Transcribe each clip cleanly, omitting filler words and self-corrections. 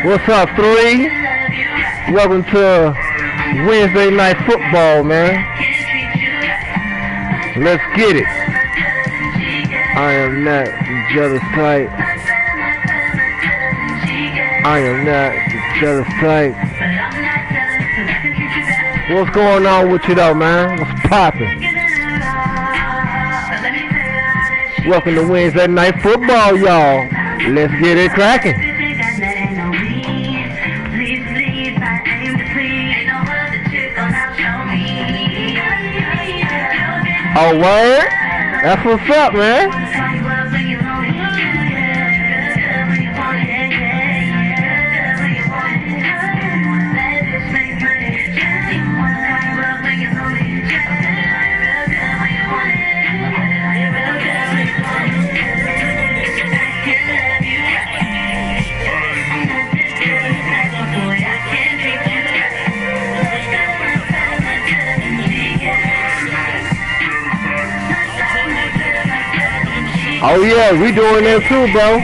What's up, 3? Welcome to Wednesday Night Football, man. Let's get it. I am not each other's type. I am not each other's type. What's going on with you though, man? What's poppin'? Welcome to Wednesday Night Football, y'all. Let's get it cracking. Oh, word? That's what's up, man. Oh yeah, we doing that too, bro.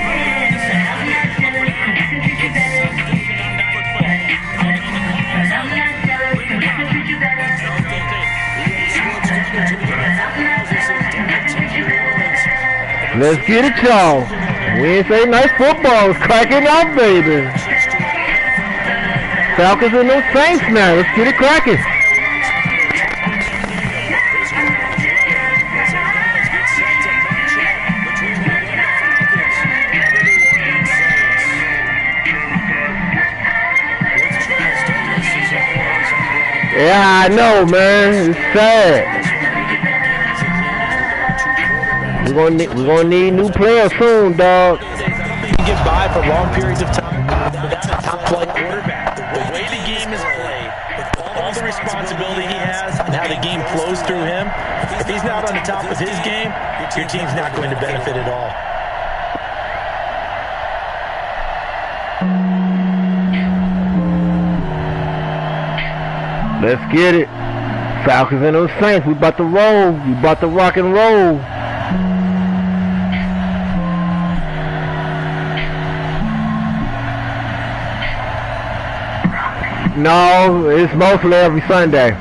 Let's get it, y'all. Wednesday Night Football is cracking out, baby. Falcons and those Saints now. Let's get it cracking. Yeah, I know, man. It's sad. We're gonna need new players soon, dog. You get by for long periods of time. That's a top flight quarterback. The way the game is played, all the responsibility he has, and how the game flows through him. If he's not on the top of his game, your team's not going to benefit at all. Let's get it. Falcons and those Saints. We about to roll. We about to rock and roll. No, it's mostly every Sunday.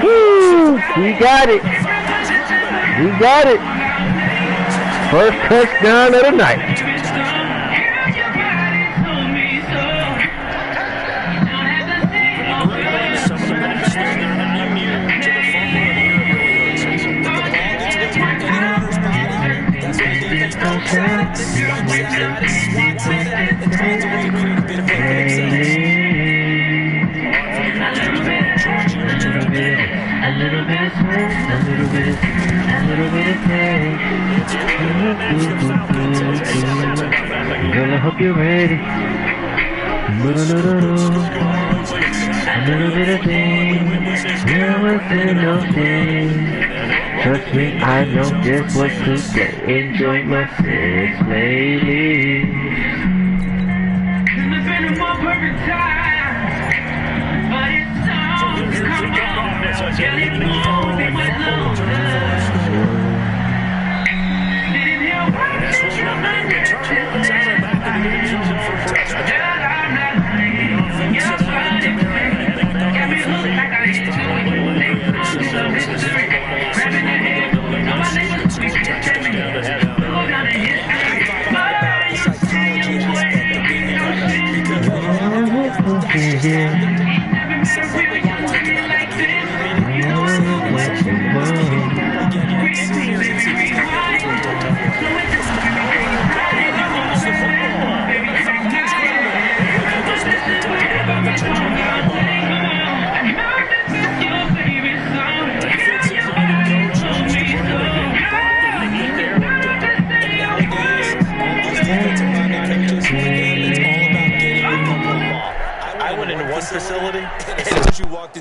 Woo! We got it. We got it. First touchdown of the night. Gonna hope you're ready. A little bit of thing. There wasn't no thing. Trust me, I know just what to say. Enjoy my sex lately. Couldn't have been a more perfect time. But it's so come on. Getting more with my love.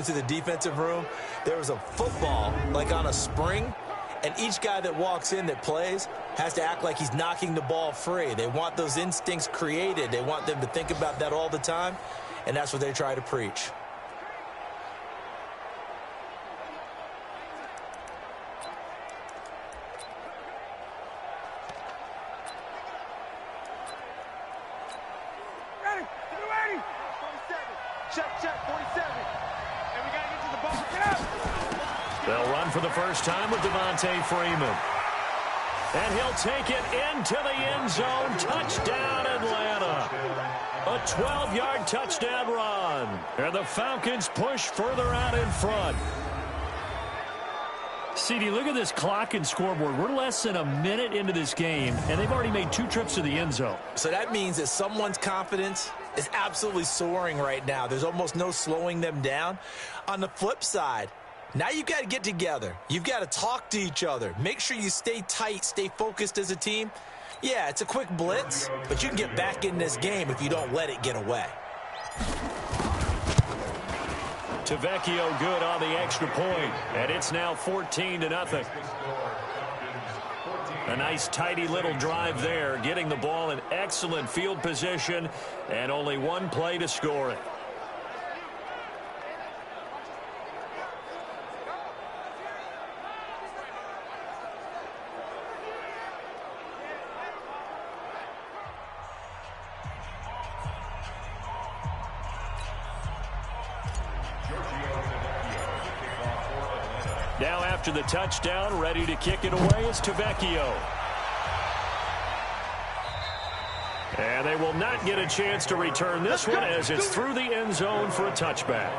into the defensive room, there was a football like on a spring, and each guy that walks in that plays has to act like he's knocking the ball free. They want those instincts created. They want them to think about that all the time, and that's what they try to preach. They'll run for the first time with Devontae Freeman. And he'll take it into the end zone. Touchdown, Atlanta. A 12-yard touchdown run. And the Falcons push further out in front. CD, look at this clock and scoreboard. We're less than a minute into this game, and they've already made 2 trips to the end zone. So that means that someone's confidence is absolutely soaring right now. There's almost no slowing them down. On the flip side, now you've got to get together. You've got to talk to each other. Make sure you stay tight, stay focused as a team. Yeah, it's a quick blitz, but you can get back in this game if you don't let it get away. Tavecchio good on the extra point, and it's now 14-0. A nice tidy little drive there, getting the ball in excellent field position, and only one play to score it. Now after the touchdown, ready to kick it away is Tavecchio. And they will not get a chance to return this one as it's through the end zone for a touchback.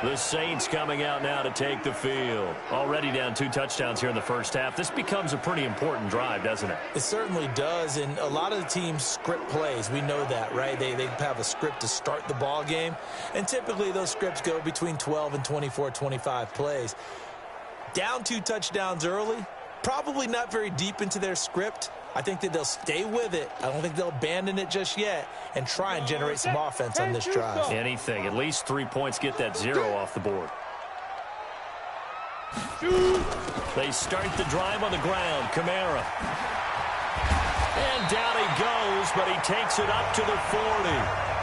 The Saints coming out now to take the field. Already down 2 touchdowns here in the first half. This becomes a pretty important drive, doesn't it? It certainly does, and a lot of the teams script plays. We know that, right? They have a script to start the ball game, and typically those scripts go between 12 and 24, 25 plays. Down 2 touchdowns early, probably not very deep into their script. I think that they'll stay with it. I don't think they'll abandon it just yet and try and generate some offense on this drive. Anything. At least 3 points, get that 0 off the board. They start the drive on the ground. Kamara. And down he goes, but he takes it up to the 40.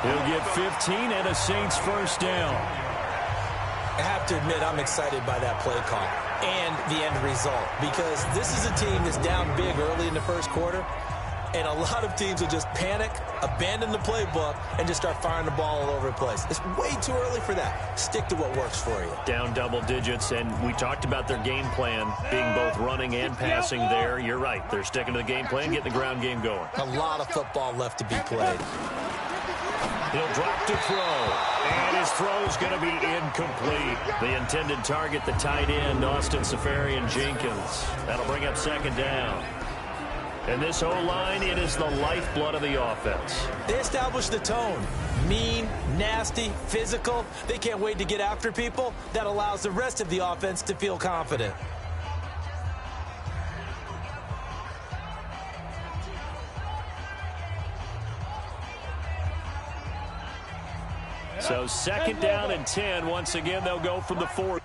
He'll get 15 and a Saints first down. I have to admit I'm excited by that play call and the end result, because this is a team that's down big early in the first quarter, and a lot of teams will just panic, abandon the playbook, and just start firing the ball all over the place. It's way too early for that. Stick to what works for you. Down double digits, and we talked about their game plan being both running and passing there. You're right. They're sticking to the game plan, getting the ground game going. A lot of football left to be played. He'll drop to throw, and his throw's going to be incomplete. The intended target, the tight end, Austin Seferian-Jenkins. That'll bring up second down. And this O-line, it is the lifeblood of the offense. They established the tone. Mean, nasty, physical. They can't wait to get after people. That allows the rest of the offense to feel confident. So second down and 10. Once again, they'll go from the 4.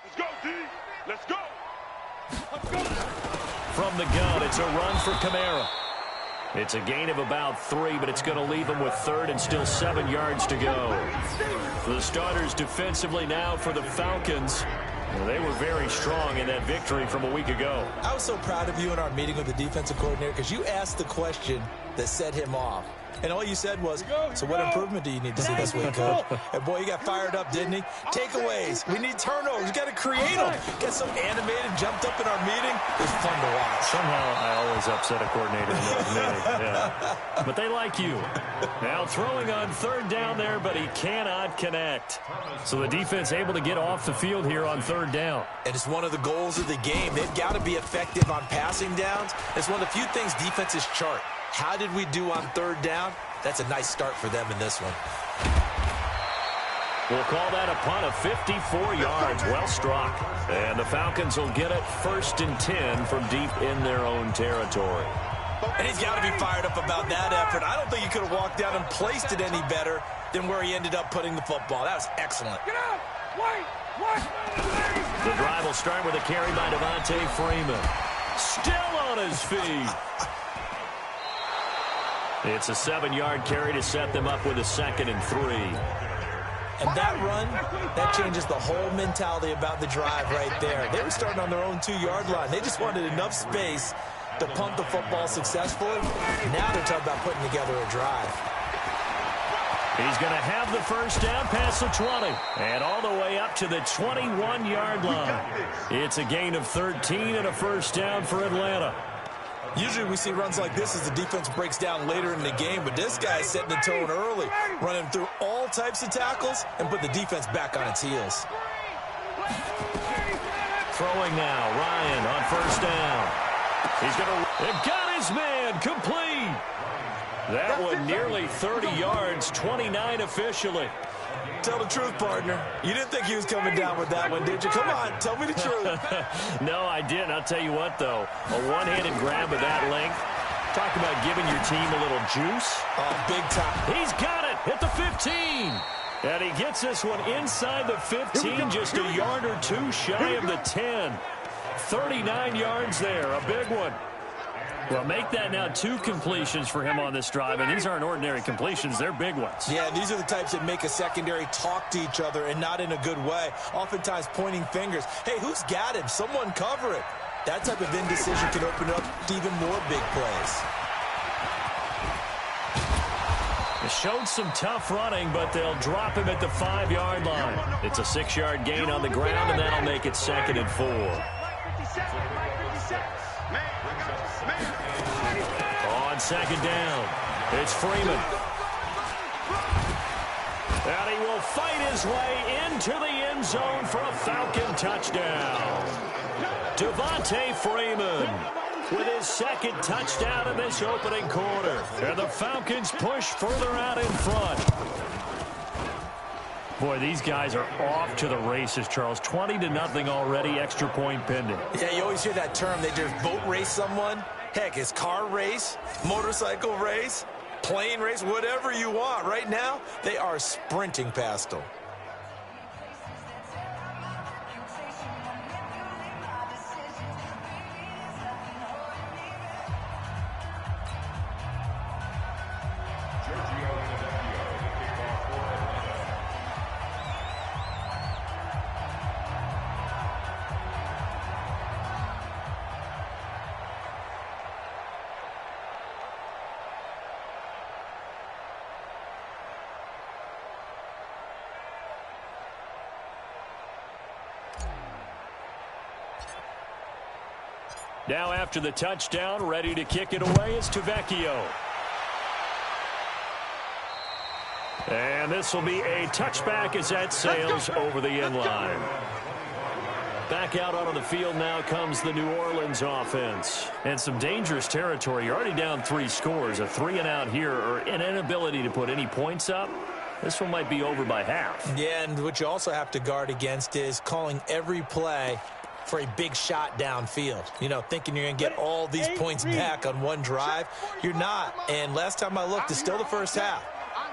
Let's go, D. Let's go. Let's go. From the gun, it's a run for Kamara. It's a gain of about 3, but it's going to leave him with 3rd and still 7 yards to go. The starters defensively now for the Falcons. Well, they were very strong in that victory from a week ago. I was so proud of you in our meeting with the defensive coordinator because you asked the question that set him off. And all you said was, so what improvement do you need to see this week, Coach? And boy, he got fired up, didn't he? Takeaways. We need turnovers. We got to create them. Get so animated, jumped up in our meeting. It was fun to watch. Somehow I always upset a coordinator in those meetings. Yeah. But they like you. Now throwing on third down there, but he cannot connect. So the defense able to get off the field here on third down. And it's one of the goals of the game. They've got to be effective on passing downs. It's one of the few things defenses chart. How did we do on third down? That's a nice start for them in this one. We'll call that a punt of 54 yards. Well struck. And the Falcons will get it 1st and 10 from deep in their own territory. And he's got to be fired up about that effort. I don't think he could have walked down and placed it any better than where he ended up putting the football. That was excellent. Get out! Wait! The drive will start with a carry by Devontae Freeman. Still on his feet. It's a 7-yard carry to set them up with a 2nd and 3. And that run, that changes the whole mentality about the drive right there. They were starting on their own 2-yard line. They just wanted enough space to punt the football successfully. Now they're talking about putting together a drive. He's going to have the first down past the 20 and all the way up to the 21-yard line. It's a gain of 13 and a first down for Atlanta. Usually we see runs like this as the defense breaks down later in the game, but this guy is setting the tone early, running through all types of tackles and put the defense back on its heels. Throwing now, Ryan on first down. He's going to got his man complete. That one nearly 30 yards, 29 officially. Tell the truth, partner. You didn't think he was coming down with that one, did you? Come on, tell me the truth. No, I didn't. I'll tell you what, though. A one-handed grab of that length. Talk about giving your team a little juice. Oh, big time. He's got it at the 15. And he gets this one inside the 15, just a yard or two shy of the 10. 39 yards there, a big one. Well, make that now 2 completions for him on this drive, and these aren't ordinary completions. They're big ones. Yeah, these are the types that make a secondary talk to each other and not in a good way, oftentimes pointing fingers. Hey, who's got him? Someone cover it. That type of indecision can open up to even more big plays. It showed some tough running, but they'll drop him at the 5-yard line. It's a 6-yard gain on the ground, and that'll make it 2nd and 4. On 2nd down, it's Freeman. And he will fight his way into the end zone for a Falcon touchdown. Devontae Freeman with his 2nd touchdown in this opening quarter. And the Falcons push further out in front. Boy, these guys are off to the races, Charles. 20-0 already, extra point pending. Yeah, you always hear that term. They just boat race someone. Heck, it's car race, motorcycle race, plane race, whatever you want. Right now, they are sprinting past them. Now after the touchdown, ready to kick it away is Tavecchio. And this will be a touchback as that sails over the end line. Back out onto the field now comes the New Orleans offense. And some dangerous territory. You're already down 3 scores. A 3-and-out here, or an inability to put any points up. This one might be over by half. Yeah, and what you also have to guard against is calling every play for a big shot downfield. You know, thinking you're going to get all these points back on one drive. You're not. And last time I looked, it's still the first half.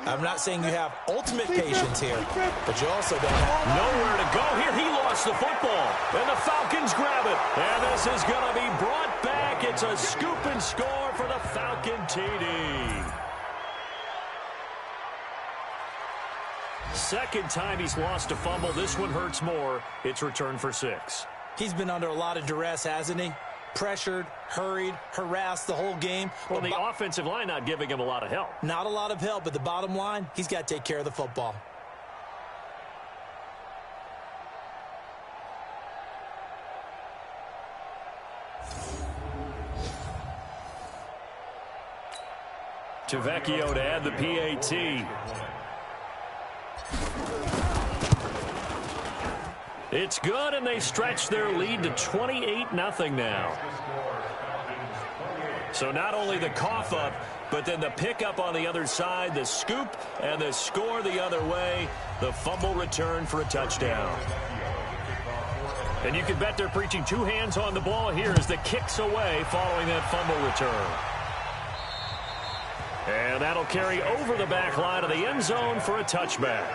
I'm not saying you have ultimate patience here, but you also don't have nowhere to go here. He lost the football, and the Falcons grab it. And this is going to be brought back. It's a scoop and score for the Falcon TD. Second time he's lost a fumble. This one hurts more. It's returned for 6. He's been under a lot of duress, hasn't he? pressured, hurried, harassed the whole game. Well, the offensive line not giving him a lot of help. Not a lot of help, but the bottom line, he's got to take care of the football. Tavecchio to add the PAT. It's good, and they stretch their lead to 28-0 now. So not only the cough up, but then the pickup on the other side, the scoop, and the score the other way, the fumble return for a touchdown. And you can bet they're preaching two hands on the ball here as the kick's away following that fumble return. And that'll carry over the back line of the end zone for a touchback.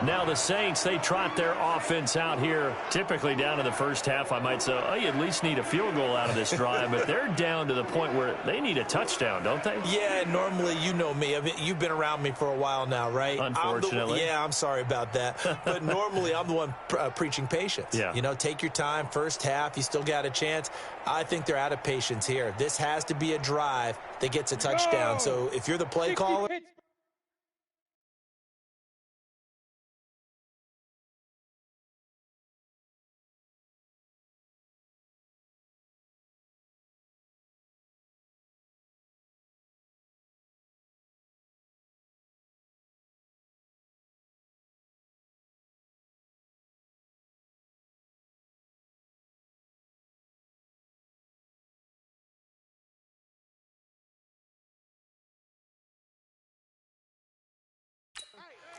Now the Saints, they trot their offense out here, typically down to the first half. I might say, oh, you at least need a field goal out of this drive, but they're down to the point where they need a touchdown, don't they? Yeah, normally, you know me. I mean, you've been around me for a while now, right? Unfortunately. I'm sorry about that. But normally, I'm the one preaching patience. Yeah. You know, take your time, first half, you still got a chance. I think they're out of patience here. This has to be a drive that gets a touchdown. So if you're the play caller,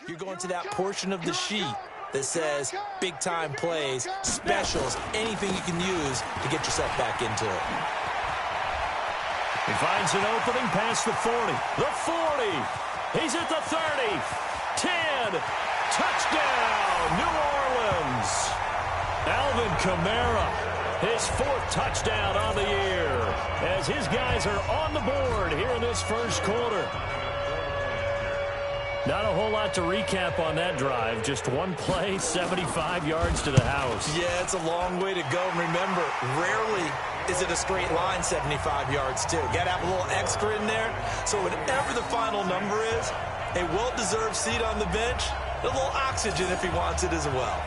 you're going to that portion of the sheet that says big-time plays, specials, anything you can use to get yourself back into it. He finds an opening past the 40. The 40. He's at the 30. 10. Touchdown, New Orleans. Alvin Kamara, his fourth touchdown on the year, as his guys are on the board here in this first quarter. Not a whole lot to recap on that drive. Just one play, 75 yards to the house. Yeah, it's a long way to go. Remember, rarely is it a straight line 75 yards, too. Got to have a little extra in there. So whatever the final number is, a well-deserved seat on the bench, a little oxygen if he wants it as well.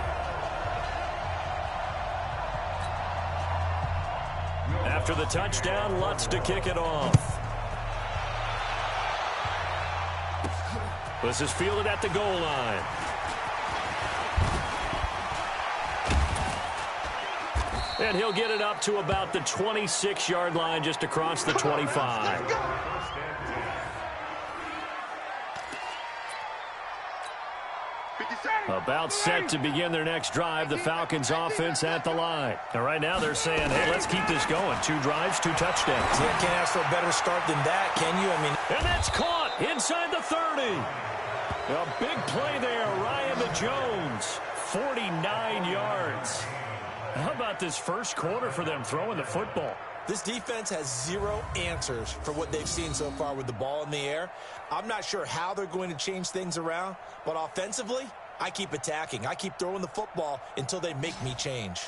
After the touchdown, Lutz to kick it off. This is fielded at the goal line. And he'll get it up to about the 26-yard line, just across the 25. About set to begin their next drive, the Falcons offense at the line. And right now they're saying, hey, let's keep this going. 2 drives, 2 touchdowns. Yeah, can't ask for a better start than that, can you? I mean, and that's caught inside the 30. A big play there, Ryan to Jones. 49 yards. How about this first quarter for them throwing the football? This defense has zero answers for what they've seen so far with the ball in the air. I'm not sure how they're going to change things around, but offensively, I keep attacking. I keep throwing the football until they make me change.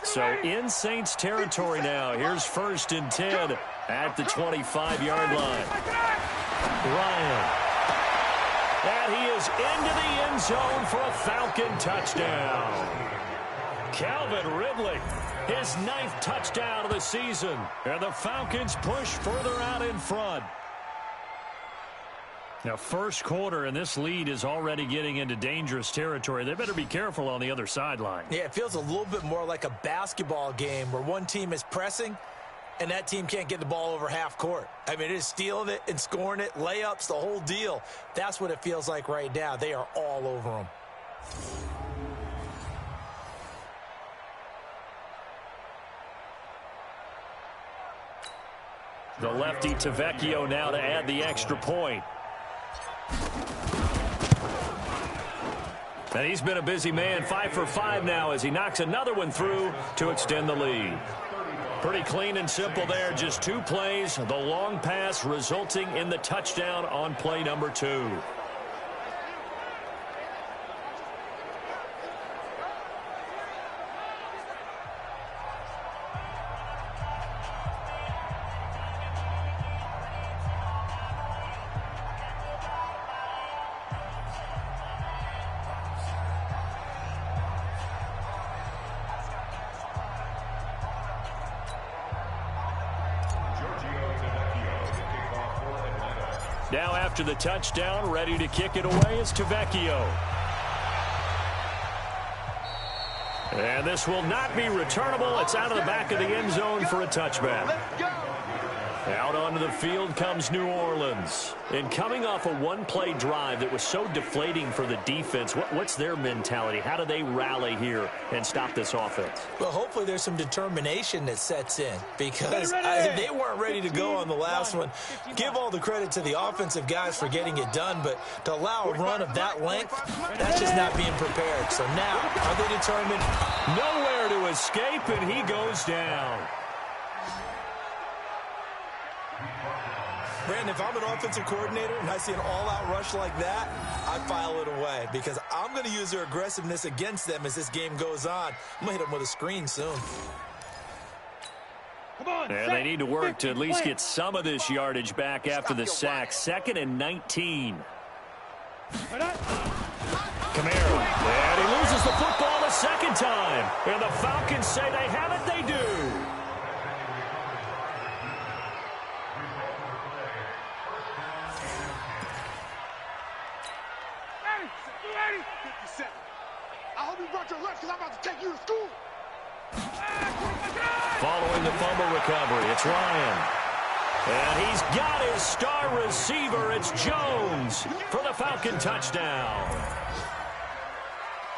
So in Saints territory now. Here's 1st and 10 at the 25-yard line. Ryan. And he is into the end zone for a Falcon touchdown. Calvin Ridley, his 9th touchdown of the season. And the Falcons push further out in front. Now, first quarter, and this lead is already getting into dangerous territory. They better be careful on the other sideline. Yeah, it feels a little bit more like a basketball game where one team is pressing and that team can't get the ball over half court. I mean, it is stealing it and scoring it, layups, the whole deal. That's what it feels like right now. They are all over them. The lefty Tavecchio now to add the extra point. And he's been a busy man, 5 for 5 now as he knocks another one through to extend the lead. Pretty clean and simple there. Just 2 plays. The long pass resulting in the touchdown on play number 2. Now after the touchdown, ready to kick it away is Tavecchio. And this will not be returnable. It's out of the back of the end zone for a touchback. Out onto the field comes New Orleans. And coming off a one-play drive that was so deflating for the defense, what's their mentality? How do they rally here and stop this offense? Well, hopefully there's some determination that sets in because they weren't ready to go on the last one. Give all the credit to the offensive guys for getting it done, but to allow a run of that length, that's just not being prepared. So now, are they determined? Nowhere to escape, and he goes down. Brandon, if I'm an offensive coordinator and I see an all-out rush like that, I file it away because I'm going to use their aggressiveness against them as this game goes on. I'm going to hit them with a screen soon. And they need to work to at least get some of this yardage back after the sack. 2nd and 19. Kamara. And he loses the football a second time. And the Falcons say they have it. They do. I hope you brought your lunch because I'm about to take you to school. Following the fumble recovery, it's Ryan. And he's got his star receiver. It's Jones for the Falcon touchdown.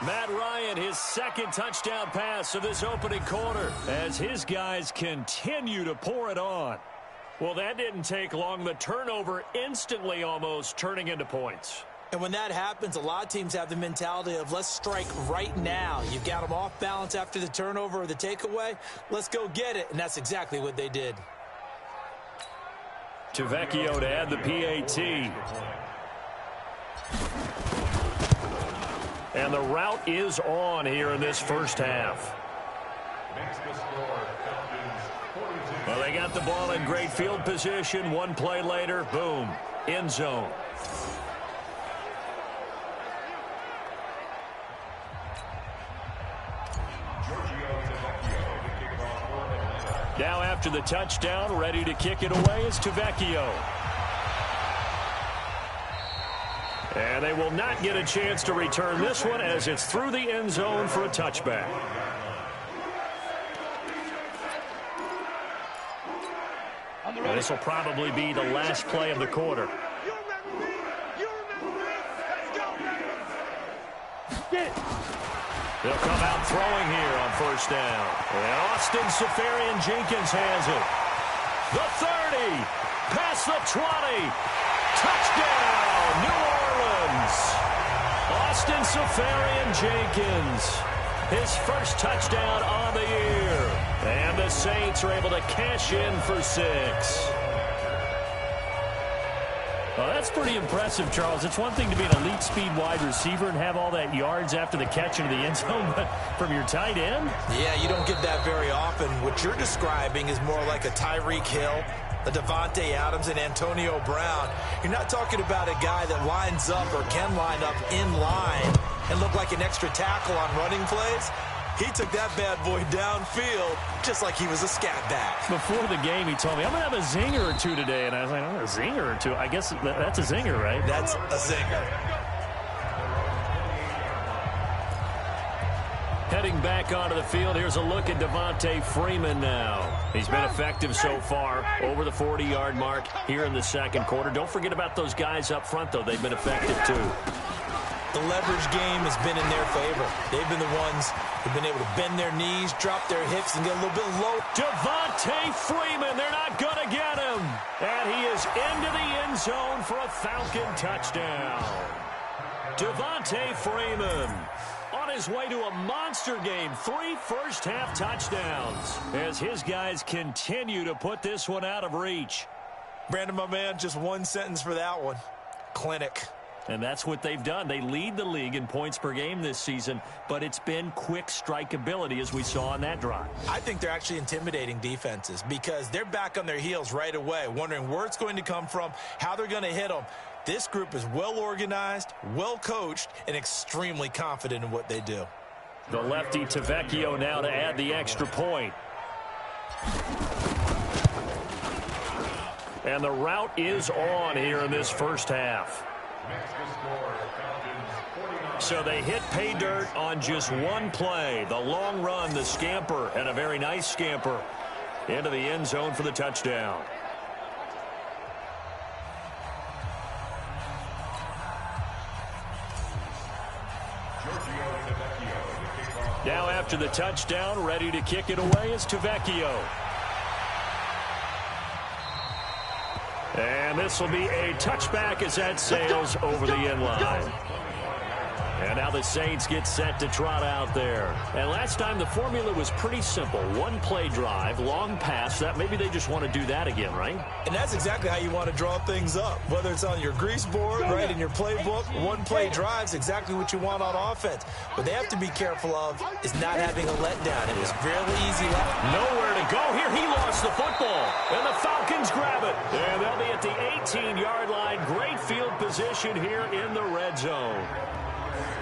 Matt Ryan, his 2nd touchdown pass of this opening quarter as his guys continue to pour it on. Well, that didn't take long. The turnover instantly almost turning into points. And when that happens, a lot of teams have the mentality of let's strike right now. You've got them off balance after the turnover or the takeaway. Let's go get it. And that's exactly what they did. Tavecchio to add the PAT. And the route is on here in this first half. Well, they got the ball in great field position. One play later, boom, end zone. Now after the touchdown, ready to kick it away is Tavecchio. And they will not get a chance to return this one as it's through the end zone for a touchback. And this will probably be the last play of the quarter. They'll come out throwing here on first down. And Austin Seferian-Jenkins has it. The 30, past the 20. Touchdown, New Orleans. Austin Seferian-Jenkins, his first touchdown on the year. And the Saints are able to cash in for 6. Well, that's pretty impressive, Charles. It's one thing to be an elite speed wide receiver and have all that yards after the catch into the end zone, but from your tight end? Yeah, you don't get that very often. What you're describing is more like a Tyreek Hill, a Devontae Adams, and Antonio Brown. You're not talking about a guy that lines up or can line up in line and look like an extra tackle on running plays. He took that bad boy downfield just like he was a scat back. Before the game, he told me, I'm going to have a zinger or two today. And I was like, oh, a zinger or two? I guess that's a zinger, right? That's a zinger. Heading back onto the field, here's a look at Devontae Freeman now. He's been effective so far, over the 40-yard mark here in the second quarter. Don't forget about those guys up front, though. They've been effective, too. The leverage game has been in their favor. They've been the ones who've been able to bend their knees, drop their hips, and get a little bit low. Devontae Freeman, they're not going to get him. And he is into the end zone for a Falcon touchdown. Devontae Freeman on his way to a monster game. 3 first-half touchdowns as his guys continue to put this one out of reach. Brandon, my man, just one sentence for that one. Clinic. And that's what they've done. They lead the league in points per game this season, but it's been quick strikeability as we saw on that drive. I think they're actually intimidating defenses because they're back on their heels right away, wondering where it's going to come from, how they're going to hit them. This group is well organized, well coached, and extremely confident in what they do. The lefty Tavecchio now to add the extra point. And the route is on here in this first half. So they hit pay dirt on just one play. The long run, the scamper, and a very nice scamper into the end zone for the touchdown. Now after the touchdown, ready to kick it away is Tavecchio. And this will be a touchback as that sails over the end line. And now the Saints get set to trot out there. And last time the formula was pretty simple. One play drive, long pass. That maybe they just want to do that again, right? And that's exactly how you want to draw things up. Whether it's on your grease board, right, in your playbook, one play drive's exactly what you want on offense. What they have to be careful of is not having a letdown. It was fairly easy. Nowhere to go here. He lost the football. And the Falcons grab it. And they'll be at the 18-yard line. Great field position here in the red zone.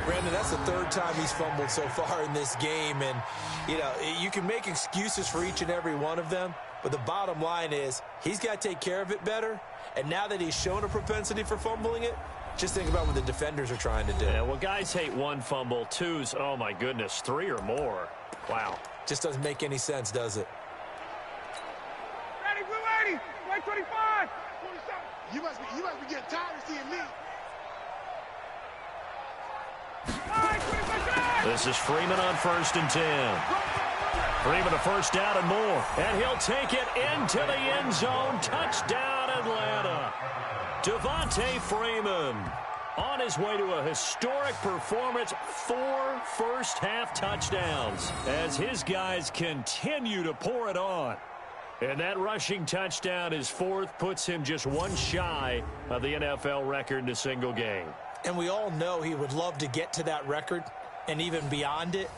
Brandon, that's the third time he's fumbled so far in this game. And, you know, you can make excuses for each and every one of them. But the bottom line is he's got to take care of it better. And now that he's shown a propensity for fumbling it, just think about what the defenders are trying to do. Yeah, well, guys hate one fumble. Twos, oh, my goodness, 3 or more. Wow. Just doesn't make any sense, does it? Ready, we're ready. Right 25. 27. You must be getting tired of seeing me. This is Freeman on 1st and 10. Freeman a first down and more. And he'll take it into the end zone. Touchdown, Atlanta. Devontae Freeman on his way to a historic performance. 4 first-half touchdowns as his guys continue to pour it on. And that rushing touchdown, his 4th, puts him just one shy of the NFL record in a single game. And we all know he would love to get to that record and even beyond it,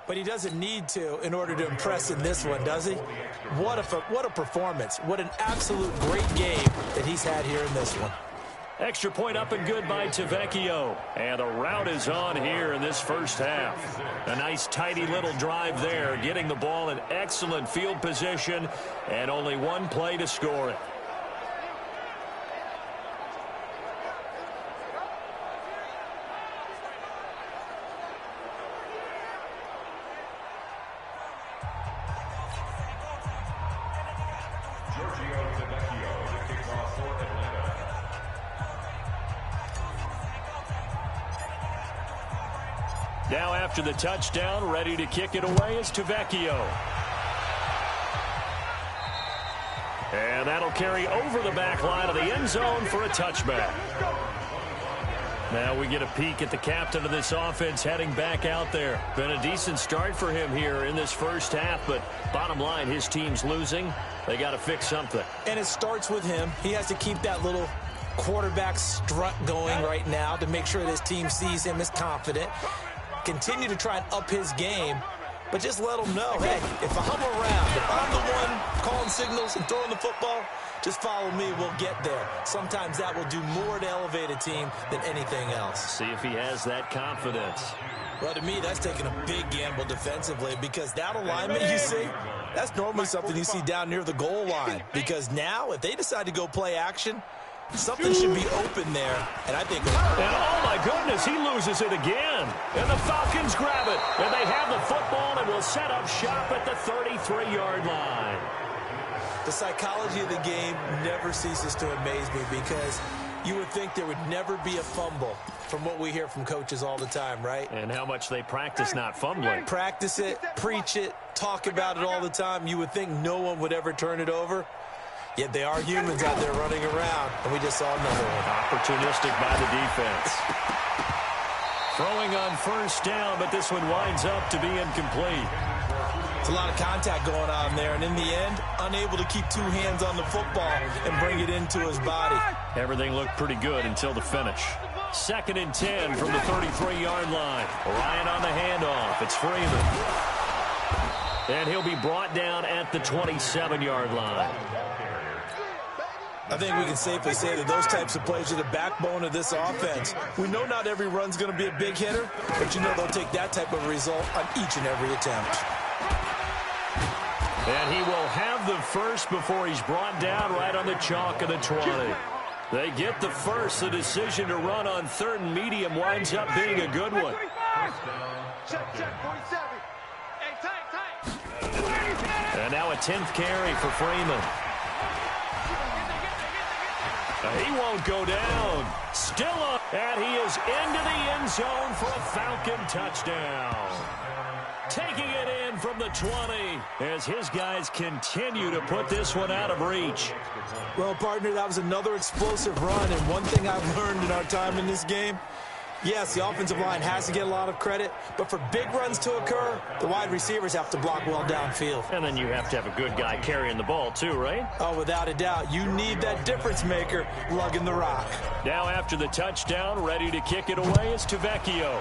but he doesn't need to in order to impress in this one, does he? What a performance. What an absolute great game that he's had here in this one. Extra point up and good by Tavecchio. And the route is on here in this first half. A nice tidy little drive there, getting the ball in excellent field position, and only one play to score it. Now after the touchdown, ready to kick it away is Tavecchio. And that'll carry over the back line of the end zone for a touchback. Now we get a peek at the captain of this offense heading back out there. Been a decent start for him here in this first half, but bottom line, his team's losing. They got to fix something. And it starts with him. He has to keep that little quarterback strut going right now to make sure that his team sees him as confident. Continue to try and up his game, but just let him know, hey, if I'm around, if I'm the one calling signals and throwing the football, just follow me, we'll get there. Sometimes that will do more to elevate a team than anything else. See if he has that confidence. Well, to me, that's taking a big gamble defensively because that alignment you see, that's normally something you see down near the goal line. Because now, if they decide to go play action, something should be open there, and I think... And oh my goodness, he loses it again. And the Falcons grab it, and they have the football and will set up shop at the 33-yard line. The psychology of the game never ceases to amaze me because you would think there would never be a fumble from what we hear from coaches all the time, right? And how much they practice not fumbling. Practice it, preach it, talk about it all the time. You would think no one would ever turn it over. Yet they are humans out there running around, and we just saw another one. Opportunistic by the defense. Throwing on first down, but this one winds up to be incomplete. It's a lot of contact going on there, and in the end, unable to keep two hands on the football and bring it into his body. Everything looked pretty good until the finish. 2nd and 10 from the 33-yard line. Ryan on the handoff. It's Freeman. And he'll be brought down at the 27-yard line. I think we can safely say that those types of plays are the backbone of this offense. We know not every run's going to be a big hitter, but you know they'll take that type of result on each and every attempt. And he will have the first before he's brought down right on the chalk of the 20. They get the first. The decision to run on 3rd and medium winds up being a good one. And now a 10th carry for Freeman. He won't go down. Still up. And he is into the end zone for a Falcon touchdown. Taking it in from the 20 as his guys continue to put this one out of reach. Well, partner, that was another explosive run, and one thing I've learned in our time in this game, yes, the offensive line has to get a lot of credit, but for big runs to occur, the wide receivers have to block well downfield. And then you have to have a good guy carrying the ball too, right? Oh, without a doubt. You need that difference maker lugging the rock. Now after the touchdown, ready to kick it away is Tavecchio.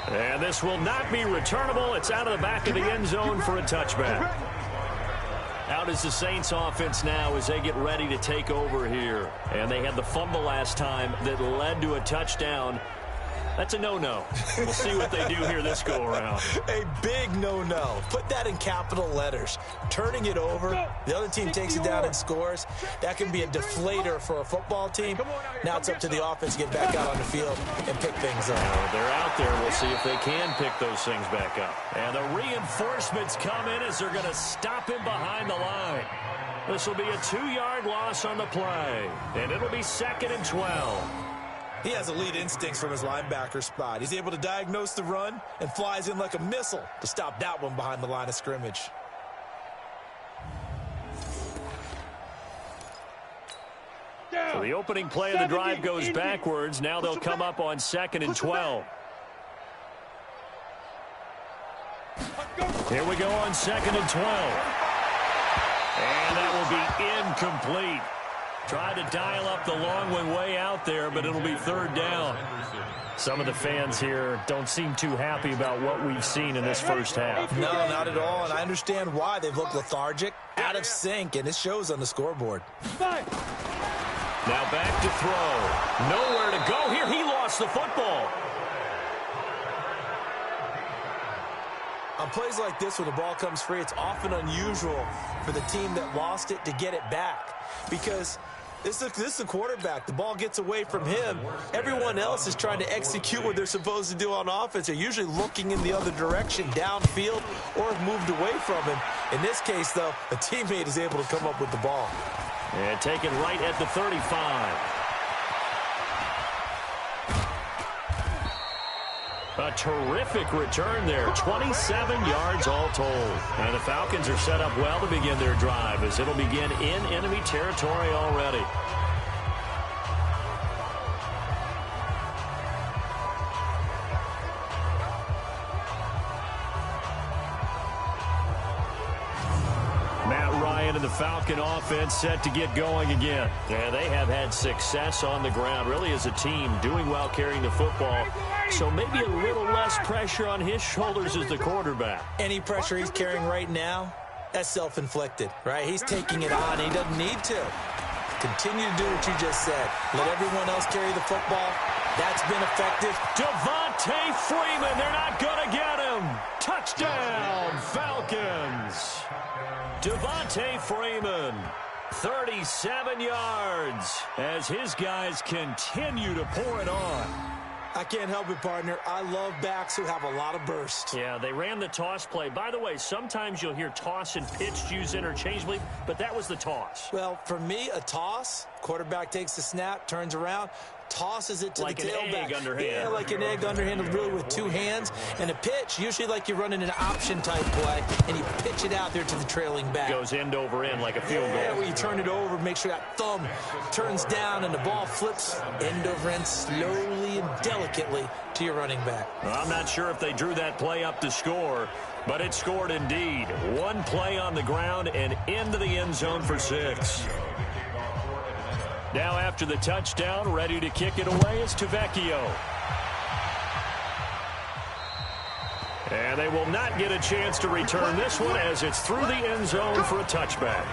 And this will not be returnable. It's out of the back of the end zone for a touchback. Out is the Saints offense now as they get ready to take over here. And they had the fumble last time that led to a touchdown. That's a no-no. We'll see what they do here this go-around. A big no-no. Put that in capital letters. Turning it over, the other team takes it down and scores. That can be a deflator for a football team. Now it's up to the offense to get back out on the field and pick things up. They're out there. We'll see if they can pick those things back up. And the reinforcements come in as they're going to stop him behind the line. This will be a 2-yard loss on the play. And it'll be 2nd and 12. He has elite instincts from his linebacker spot. He's able to diagnose the run and flies in like a missile to stop that one behind the line of scrimmage. So the opening play of the drive goes backwards. Now they'll come up on 2nd and 12. Here we go on 2nd and 12. And that will be incomplete. Try to dial up the long one way out there, but it'll be 3rd down. Some of the fans here don't seem too happy about what we've seen in this first half. No, not at all, and I understand why. They've looked lethargic, out of sync, and it shows on the scoreboard. Now back to throw. Nowhere to go here. He lost the football. On plays like this where the ball comes free, it's often unusual for the team that lost it to get it back because this is the quarterback. The ball gets away from him. Everyone else is trying to execute what they're supposed to do on offense. They're usually looking in the other direction, downfield, or have moved away from him. In this case, though, a teammate is able to come up with the ball. And taken right at the 35. A terrific return there. 27 yards all told. And the Falcons are set up well to begin their drive as it'll begin in enemy territory already. And the Falcon offense set to get going again. And they have had success on the ground, really as a team, doing well carrying the football. So maybe a little less pressure on his shoulders as the quarterback. Any pressure he's carrying right now, that's self-inflicted, right? He's taking it on. He doesn't need to. Continue to do what you just said. Let everyone else carry the football. That's been effective. Devontae Freeman, they're not going to get him. Touchdown, Falcons. Devontae Freeman, 37 yards as his guys continue to pour it on. I can't help it, partner. I love backs who have a lot of burst. Yeah, they ran the toss play. By the way, sometimes you'll hear toss and pitch used interchangeably, but that was the toss. Well, for me, a toss, quarterback takes the snap, turns around, tosses it to like the tailback. Like an egg underhand. Yeah, like an egg underhand, really with two hands. And a pitch, usually like you're running an option-type play, and you pitch it out there to the trailing back. Goes end over end like a field goal. Yeah, where you turn it over, make sure that thumb turns down, and the ball flips end over end slowly and delicately to your running back. Well, I'm not sure if they drew that play up to score, but it scored indeed. One play on the ground and into the end zone for 6. Now after the touchdown, ready to kick it away is Tavecchio. And they will not get a chance to return this one as it's through the end zone for a touchback.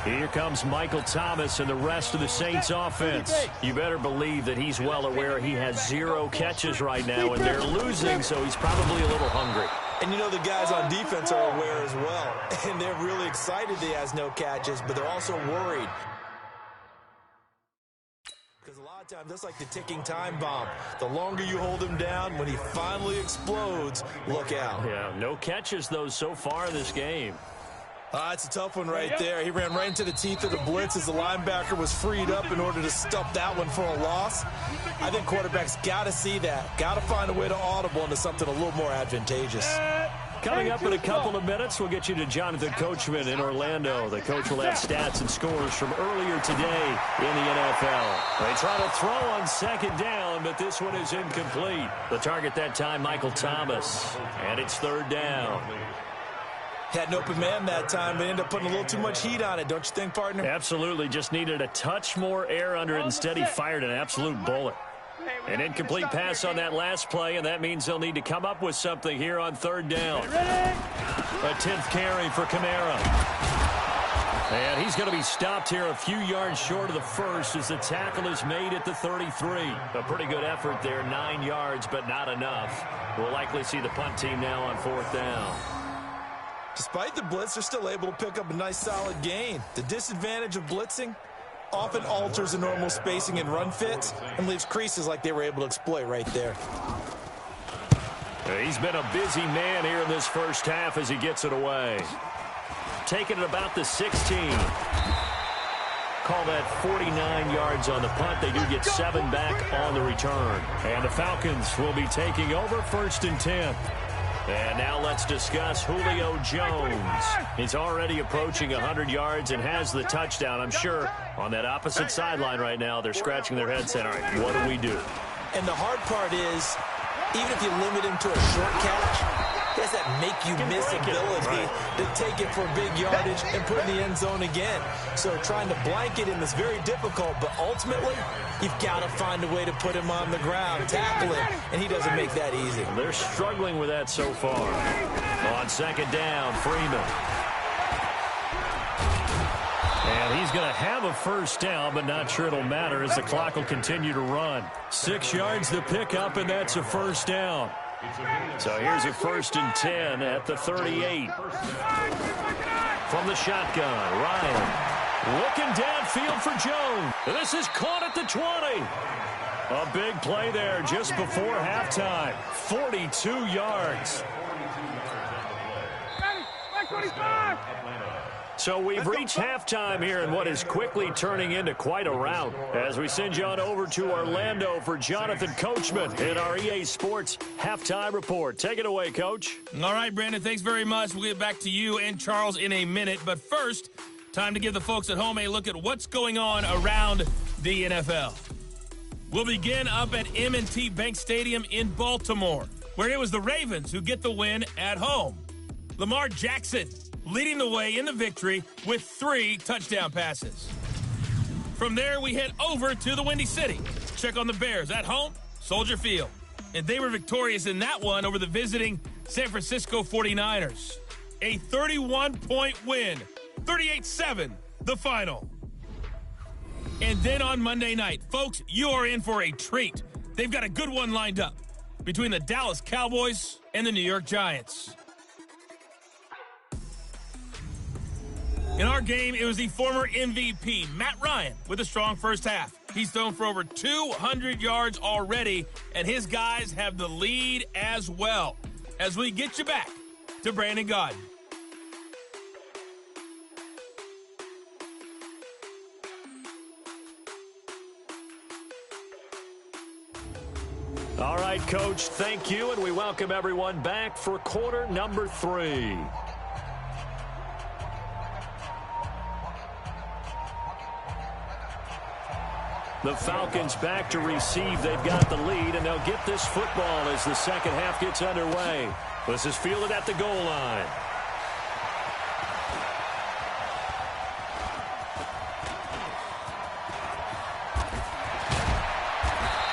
Here comes Michael Thomas and the rest of the Saints offense. You better believe that he's well aware he has 0 catches right now, and they're losing, so he's probably a little hungry. And you know the guys on defense are aware as well. And they're really excited he has no catches, but they're also worried. Because a lot of times, that's like the ticking time bomb. The longer you hold him down, when he finally explodes, look out. Yeah, no catches, though, so far in this game. It's a tough one right there. He ran right into the teeth of the blitz as the linebacker was freed up in order to stop that one for a loss. I think quarterbacks got to see that. Got to find a way to audible into something a little more advantageous. Coming up in a couple of minutes, we'll get you to Jonathan Coachman in Orlando. The coach will have stats and scores from earlier today in the NFL. They try to throw on second down, but this one is incomplete. The target that time, Michael Thomas. And it's third down. Had an open man that time, but ended up putting a little too much heat on it, don't you think, partner? Absolutely. Just needed a touch more air under it. Instead, he fired an absolute bullet. An incomplete pass on that last play, and that means they'll need to come up with something here on third down. A 10th carry for Kamara. And he's going to be stopped here a few yards short of the first as the tackle is made at the 33. A pretty good effort there, 9 yards, but not enough. We'll likely see the punt team now on 4th down. Despite the blitz, they're still able to pick up a nice solid gain. The disadvantage of blitzing often alters the normal spacing and run fits and leaves creases like they were able to exploit right there. He's been a busy man here in this first half as he gets it away. Taking it about the 16. Call that 49 yards on the punt. They do get 7 back on the return. And the Falcons will be taking over 1st and 10. And now let's discuss Julio Jones. He's already approaching 100 yards and has the touchdown. I'm sure on that opposite sideline right now, they're scratching their heads saying, all right, what do we do? And the hard part is, even if you limit him to a short catch, he has that make-you-miss ability to take it for big yardage and put in the end zone again. So trying to blanket him is very difficult, but ultimately, you've got to find a way to put him on the ground, tackle him, and he doesn't make that easy. They're struggling with that so far. On second down, Freeman. And he's going to have a first down, but not sure it'll matter as the clock will continue to run. 6 yards to pick up, and that's a first down. So here's a 1st and 10 at the 38. From the shotgun, Ryan looking downfield for Jones. This is caught at the 20. A big play there just before halftime. 42 yards. So we've reached halftime here in what is quickly turning into quite a rout as we send you on over to Orlando for Jonathan Coachman in our EA Sports Halftime Report. Take it away, Coach. All right, Brandon, thanks very much. We'll get back to you and Charles in a minute. But first, time to give the folks at home a look at what's going on around the NFL. We'll begin up at M&T Bank Stadium in Baltimore, where it was the Ravens who get the win at home. Lamar Jackson leading the way in the victory with 3 touchdown passes. From there, we head over to the Windy City. Check on the Bears at home, Soldier Field. And they were victorious in that one over the visiting San Francisco 49ers. A 31-point win, 38-7, the final. And then on Monday night, folks, you are in for a treat. They've got a good one lined up between the Dallas Cowboys and the New York Giants. In our game, it was the former MVP, Matt Ryan, with a strong first half. He's thrown for over 200 yards already, and his guys have the lead as well. As we get you back to Brandon Gaudin. All right, Coach, thank you, and we welcome everyone back for quarter number 3. The Falcons back to receive. They've got the lead, and they'll get this football as the second half gets underway. This is fielded at the goal line.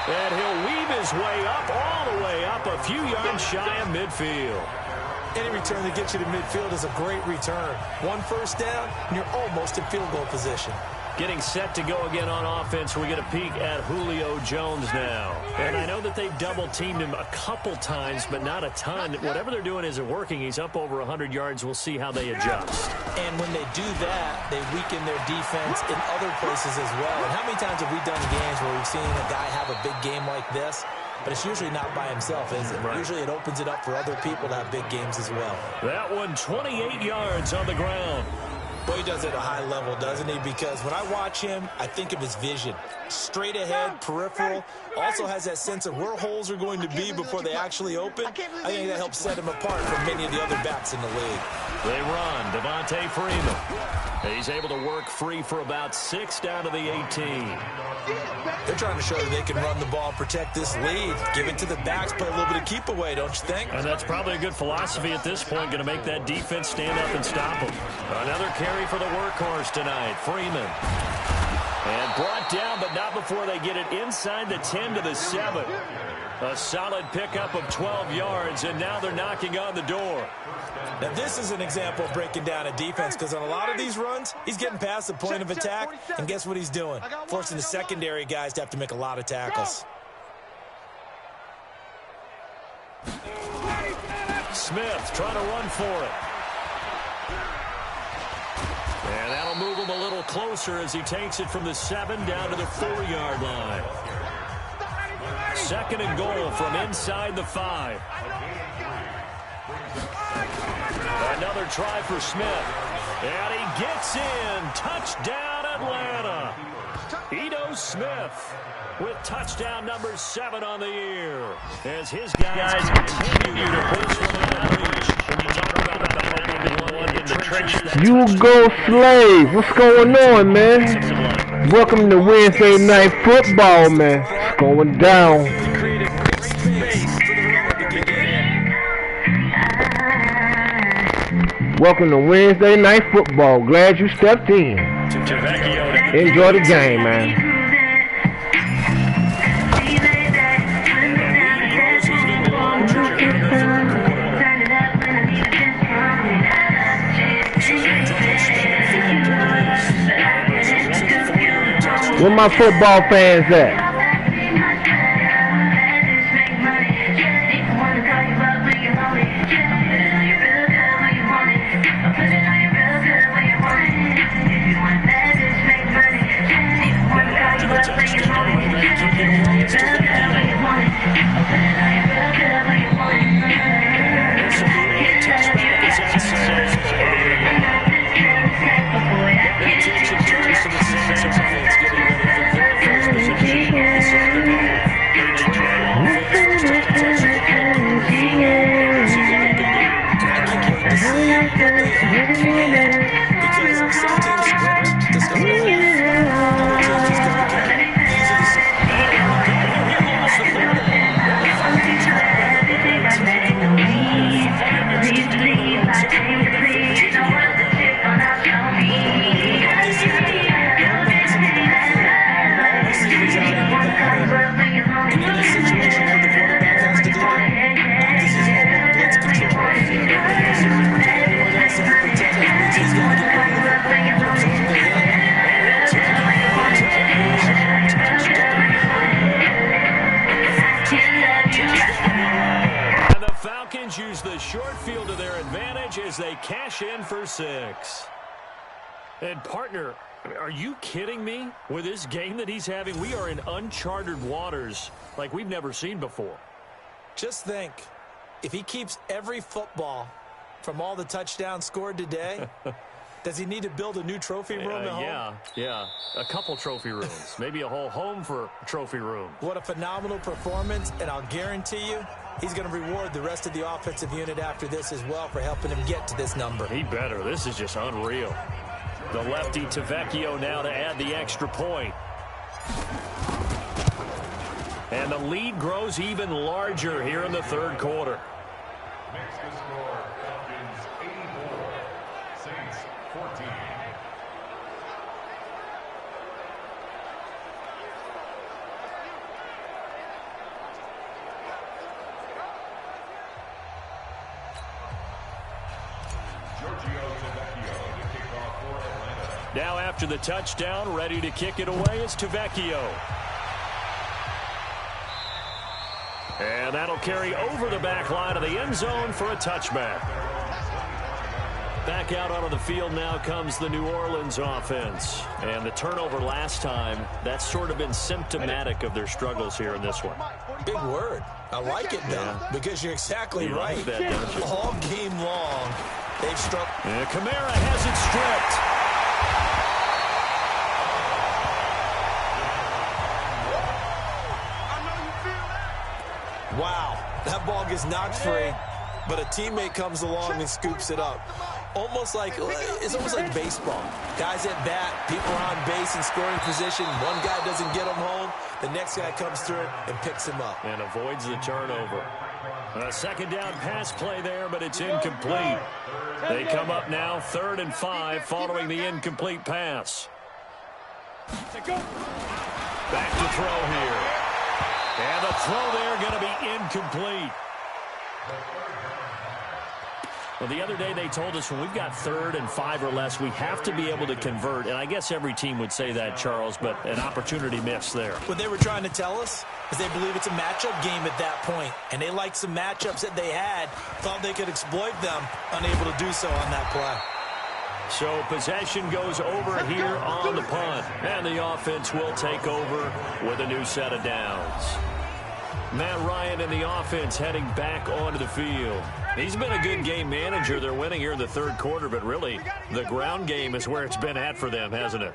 And he'll weave his way up, all the way up, a few yards shy of midfield. Any return that gets you to midfield is a great return. 1 first down, and you're almost in field goal position. Getting set to go again on offense. We get a peek at Julio Jones now. And I know that they've double-teamed him a couple times, but not a ton. Whatever they're doing isn't working. He's up over 100 yards. We'll see how they adjust. And when they do that, they weaken their defense in other places as well. And how many times have we done games where we've seen a guy have a big game like this? But it's usually not by himself, is it? Right. Usually it opens it up for other people to have big games as well. That one, 28 yards on the ground. Well, he does it at a high level, doesn't he? Because when I watch him, I think of his vision. Straight ahead, peripheral. Also has that sense of where holes are going to be before they actually open. I think that helps set him apart from many of the other backs in the league. They run. Devontae Freeman. He's able to work free for about 6 down to the 18. They're trying to show that they can run the ball, protect this lead, give it to the backs, play a little bit of keep away, don't you think? And that's probably a good philosophy at this point, going to make that defense stand up and stop them. Another carry for the workhorse tonight, Freeman. And brought down, but not before they get it inside the 10 to the 7. A solid pickup of 12 yards, and now they're knocking on the door. Now, this is an example of breaking down a defense, because on a lot of these runs, he's getting past the point of attack, and guess what he's doing? Forcing the secondary guys to have to make a lot of tackles. Smith trying to run for it. And that'll move him a little closer as he takes it from the 7 down to the 4-yard line. 2nd and goal from inside the 5. Another try for Smith. And he gets in. Touchdown, Atlanta. Ito Smith with touchdown number 7 on the year. As his guys continue to push from that reach. When you talk about the in the trenches. You go Slave. What's going on, man? Welcome to Wednesday Night Football, man. It's going down. Welcome to Wednesday Night Football. Glad you stepped in. Enjoy the game, man. Where my football fans at? Use the short field to their advantage as they cash in for 6. And partner, are you kidding me? With this game that he's having, we are in uncharted waters like we've never seen before. Just think, if he keeps every football from all the touchdowns scored today, Does he need to build a new trophy room at home? Yeah. A couple trophy rooms. Maybe a whole home for trophy room. What a phenomenal performance, and I'll guarantee you he's going to reward the rest of the offensive unit after this as well for helping him get to this number. He better. This is just unreal. The lefty Tavecchio now to add the extra point. And the lead grows even larger here in the third quarter. Makes the score Falcons 84, Saints 14. Now after the touchdown, ready to kick it away is Tavecchio. And that'll carry over the back line of the end zone for a touchback. Back out onto the field now comes the New Orleans offense. And the turnover last time, that's sort of been symptomatic of their struggles here in this one. Big word. I like it, though, because you're exactly right. Like that, don't you? All game long, they've struggled. And Kamara has it stripped. Wow, that ball gets knocked free, but a teammate comes along and scoops it up. It's almost like baseball. Guys at bat, people are on base in scoring position. One guy doesn't get him home. The next guy comes through and picks him up. And avoids the turnover. A second down pass play there, but it's incomplete. They come up now 3rd and 5 following the incomplete pass. Back to throw here. And the throw there going to be incomplete. Well, the other day they told us when we've got 3rd and 5 or less, we have to be able to convert. And I guess every team would say that, Charles, but an opportunity missed there. What they were trying to tell us is they believe it's a matchup game at that point. And they liked some matchups that they had, thought they could exploit them, unable to do so on that play. So possession goes over here on the punt. And the offense will take over with a new set of downs. Matt Ryan and the offense heading back onto the field. He's been a good game manager. They're winning here in the third quarter, but really the ground game is where it's been at for them, hasn't it?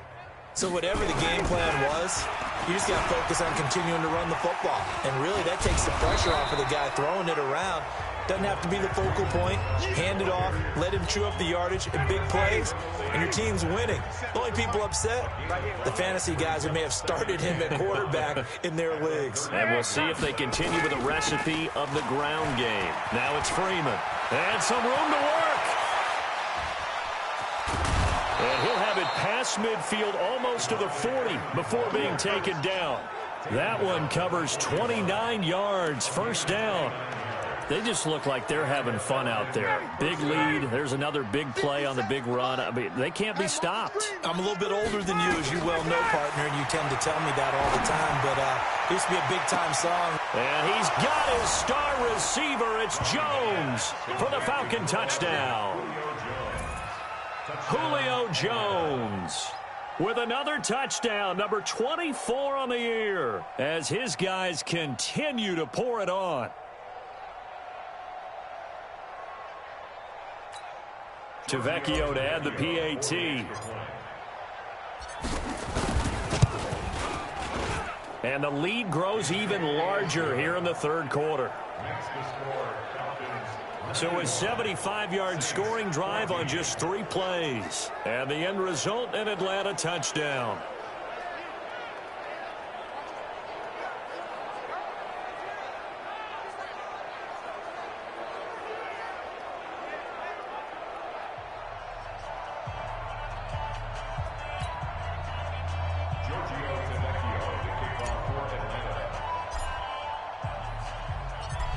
So whatever the game plan was, you just got to focus on continuing to run the football. And really that takes the pressure off of the guy throwing it around. Doesn't have to be the focal point. Hand it off, let him chew up the yardage in big plays, and your team's winning. The only people upset, the fantasy guys who may have started him at quarterback in their leagues. And we'll see if they continue with the recipe of the ground game. Now it's Freeman. And some room to work. And he'll have it past midfield almost to the 40 before being taken down. That one covers 29 yards, first down. They just look like they're having fun out there. Big lead. There's another big play on the big run. I mean, they can't be stopped. I'm a little bit older than you, as you well know, partner, and you tend to tell me that all the time. But it used to be a big-time song. And he's got his star receiver. It's Jones for the Falcon touchdown. Julio Jones with another touchdown, number 24 on the year, as his guys continue to pour it on. Tavecchio to add the PAT. And the lead grows even larger here in the third quarter. So a 75-yard scoring drive on just 3 plays. And the end result, an Atlanta touchdown.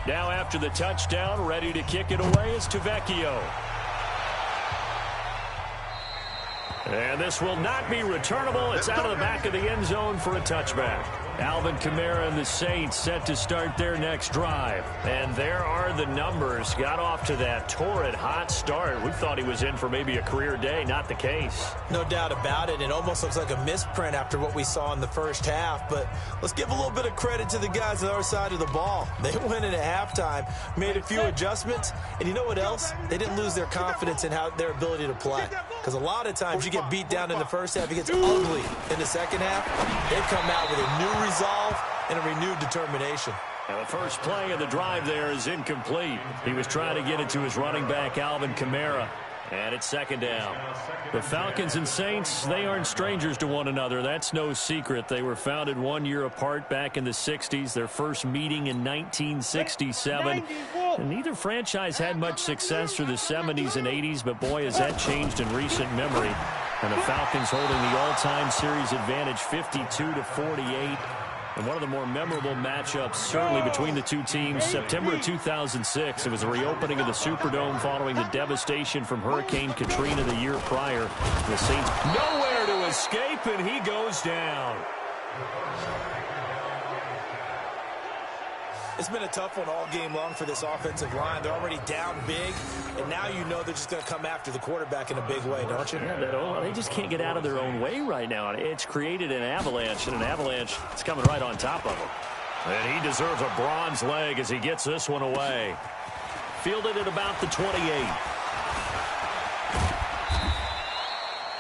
Now after the touchdown, ready to kick it away is Tavecchio. And this will not be returnable. It's out of the back of the end zone for a touchback. Alvin Kamara and the Saints set to start their next drive. And there are the numbers. Got off to that torrid hot start. We thought he was in for maybe a career day. Not the case. No doubt about it. It almost looks like a misprint after what we saw in the first half. But let's give a little bit of credit to the guys on the other side of the ball. They went in at halftime, made a few adjustments. And you know what else? They didn't lose their confidence in their ability to play. Because a lot of times you get beat down in the first half. It gets ugly in the second half. They've come out with a new resolve and a renewed determination. Now the first play of the drive there is incomplete. He was trying to get it to his running back, Alvin Kamara. And it's second down. The Falcons and Saints, they aren't strangers to one another. That's no secret. They were founded 1 year apart back in the 60s. Their first meeting in 1967. And neither franchise had much success through the 70s and 80s, but boy, has that changed in recent memory. And the Falcons holding the all-time series advantage 52-48. And one of the more memorable matchups, certainly between the two teams, September of 2006. It was a reopening of the Superdome following the devastation from Hurricane Katrina the year prior. The Saints nowhere to escape, and he goes down. It's been a tough one all game long for this offensive line. They're already down big, and now you know they're just going to come after the quarterback in a big way, don't you? Yeah, they just can't get out of their own way right now. It's created an avalanche, and an avalanche is coming right on top of them. And he deserves a bronze leg as he gets this one away. Fielded at about the 28.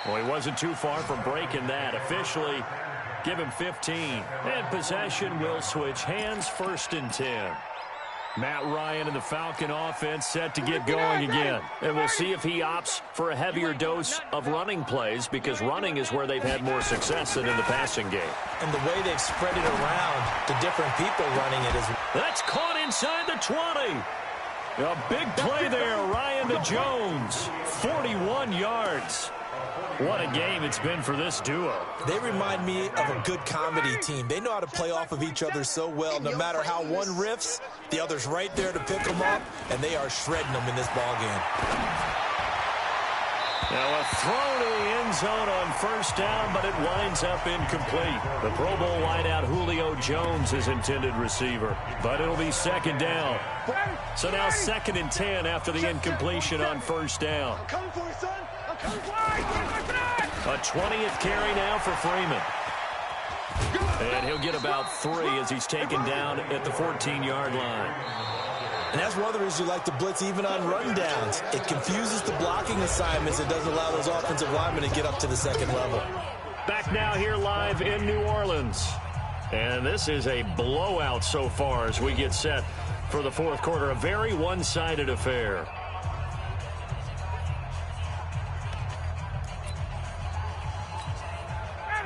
Well, he wasn't too far from breaking that. Officially, give him 15. And possession will switch hands, 1st and 10. Matt Ryan and the Falcon offense set to get going again. And we'll see if he opts for a heavier dose of running plays, because running is where they've had more success than in the passing game. And the way they've spread it around to different people running it is... That's caught inside the 20. A big play there, Ryan to Jones. 41 yards. What a game it's been for this duo. They remind me of a good comedy team. They know how to play off of each other so well. No matter how one riffs, the other's right there to pick them up, and they are shredding them in this ballgame. Now a throw to the end zone on 1st down, but it winds up incomplete. The Pro Bowl wideout Julio Jones is intended receiver, but it'll be 2nd down. So now 2nd and 10 after the incompletion on 1st down. A 20th carry now for Freeman. And he'll get about 3 as he's taken down at the 14-yard line. And that's one of the reasons you like to blitz even on rundowns. It confuses the blocking assignments. It doesn't allow those offensive linemen to get up to the 2nd level. Back now here live in New Orleans. And this is a blowout so far as we get set for the 4th quarter. A very one-sided affair.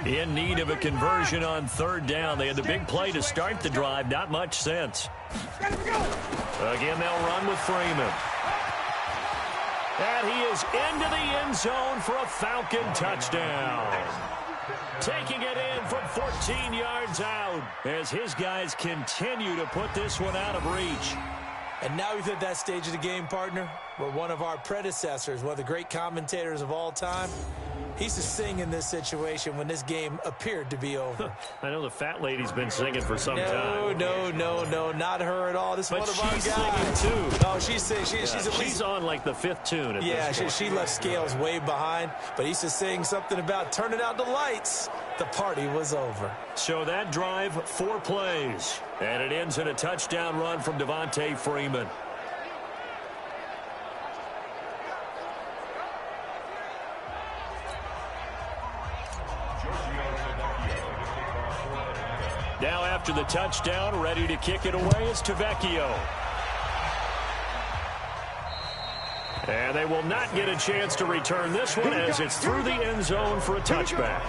In need of a conversion on 3rd down. They had the big play to start the drive. Not much sense. Again, they'll run with Freeman. And he is into the end zone for a Falcon touchdown. Taking it in from 14 yards out as his guys continue to put this one out of reach. And now we've hit that stage of the game, partner, where one of our predecessors, one of the great commentators of all time, he used to sing in this situation when this game appeared to be over. I know the fat lady's been singing for some time. No, not her at all. This is one of our guys. But she's singing, too. Oh, she's singing. She's on like the 5th tune at this point. She left Scales way behind, but he used to sing something about turning out the lights. The party was over. So that drive, 4 plays. And it ends in a touchdown run from Devontae Freeman. Now after the touchdown, ready to kick it away is Tavecchio. And they will not get a chance to return this one as it's through the end zone for a touchback.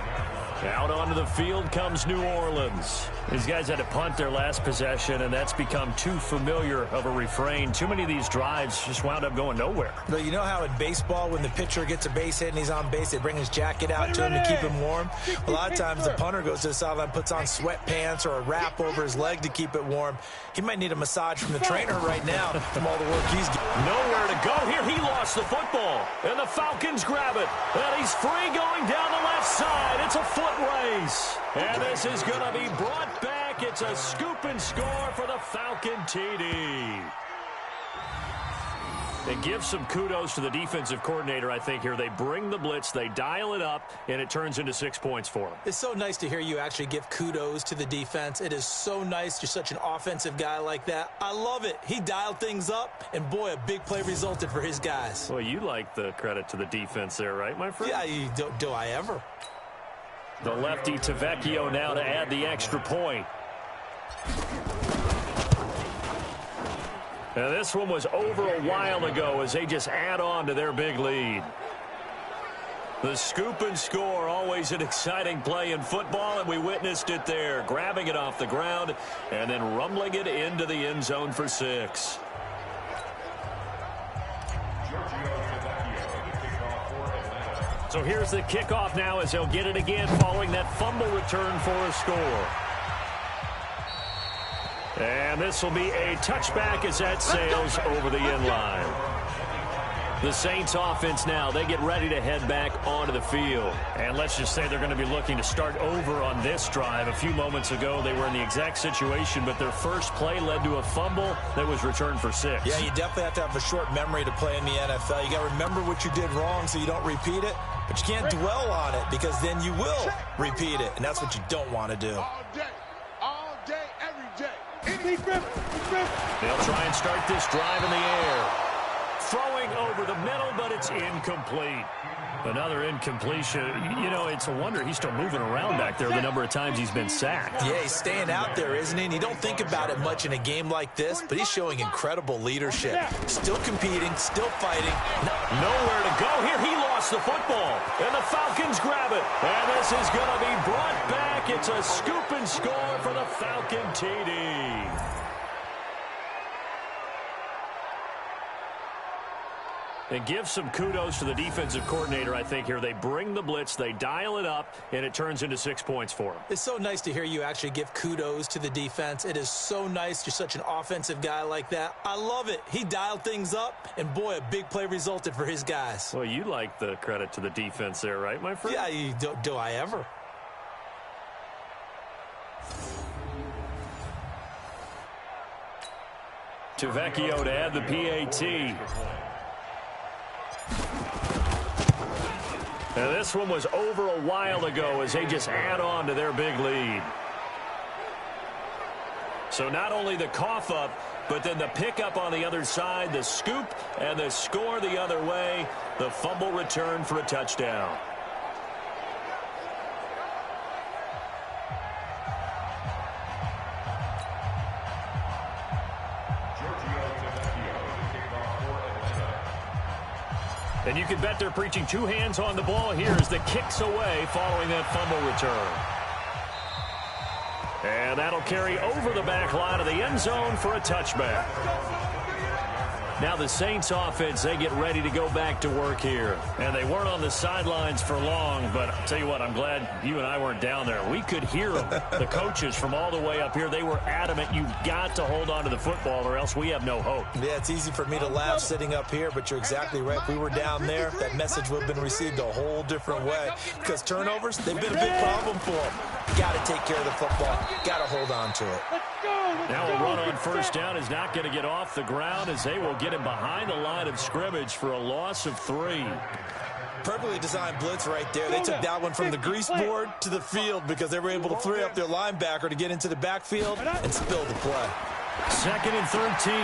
Out onto the field comes New Orleans. These guys had to punt their last possession, and that's become too familiar of a refrain. Too many of these drives just wound up going nowhere. But you know how in baseball, when the pitcher gets a base hit and he's on base, they bring his jacket out to him to keep him warm? A lot of times the punter goes to the sideline, puts on sweatpants or a wrap over his leg to keep it warm. He might need a massage from the trainer right now from all the work he's getting. Nowhere to go here. He lost the football, and the Falcons grab it. And he's free going down the left side. It's a foot foot race. And this is going to be brought back. It's a scoop and score for the Falcon TD. And give some kudos to the defensive coordinator, I think, here. They bring the blitz, they dial it up, and it turns into 6 points for them. It's so nice to hear you actually give kudos to the defense. It is so nice. You're such an offensive guy like that. I love it. He dialed things up, and boy, a big play resulted for his guys. Well, you like the credit to the defense there, right, my friend? Yeah, do I ever? The lefty Tavecchio now to add the extra point. Now, this one was over a while ago as they just add on to their big lead. The scoop and score, always an exciting play in football, and we witnessed it there, grabbing it off the ground and then rumbling it into the end zone for 6. So here's the kickoff now as they'll get it again following that fumble return for a score. And this will be a touchback as that sails over the end line. The Saints offense now, they get ready to head back onto the field. And let's just say they're going to be looking to start over on this drive. A few moments ago, they were in the exact situation, but their first play led to a fumble that was returned for 6. Yeah, you definitely have to have a short memory to play in the NFL. You got to remember what you did wrong so you don't repeat it, but you can't dwell on it because then you will repeat it, and that's what you don't want to do. All day, every day. They'll try and start this drive in the air. Throwing over the middle, but it's incomplete. Another incompletion. You know, it's a wonder he's still moving around back there the number of times he's been sacked. Yeah, he's staying out there, isn't he? And you don't think about it much in a game like this, but he's showing incredible leadership. Still competing, still fighting. Nowhere to go here. He lost the football, and the Falcons grab it. And this is going to be brought back. It's a scoop and score for the Falcon TD. And give some kudos to the defensive coordinator, I think, here. They bring the blitz, they dial it up, and it turns into 6 points for them. It's so nice to hear you actually give kudos to the defense. It is so nice. You're such an offensive guy like that. I love it. He dialed things up, and boy, a big play resulted for his guys. Well, you like the credit to the defense there, right, my friend? Yeah, do I ever? Tavecchio to add the PAT. Now, this one was over a while ago as they just add on to their big lead. So not only the cough up, but then the pickup on the other side, the scoop, and the score the other way, the fumble return for a touchdown. And you can bet they're preaching 2 hands on the ball here as the kicks away following that fumble return. And that'll carry over the back line of the end zone for a touchback. Now the Saints offense, they get ready to go back to work here. And they weren't on the sidelines for long, but I'll tell you what, I'm glad you and I weren't down there. We could hear them, the coaches from all the way up here. They were adamant, you've got to hold on to the football or else we have no hope. Yeah, it's easy for me to laugh sitting up here, but you're exactly right. If we were down there, that message would have been received a whole different way. Because turnovers, they've been a big problem for them. Got to take care of the football. Got to hold on to it. Now a run on first down is not going to get off the ground as they will get him behind the line of scrimmage for a loss of 3. Perfectly designed blitz right there. They took that one from the grease board to the field because they were able to free up their linebacker to get into the backfield and spill the play. 2nd and 13.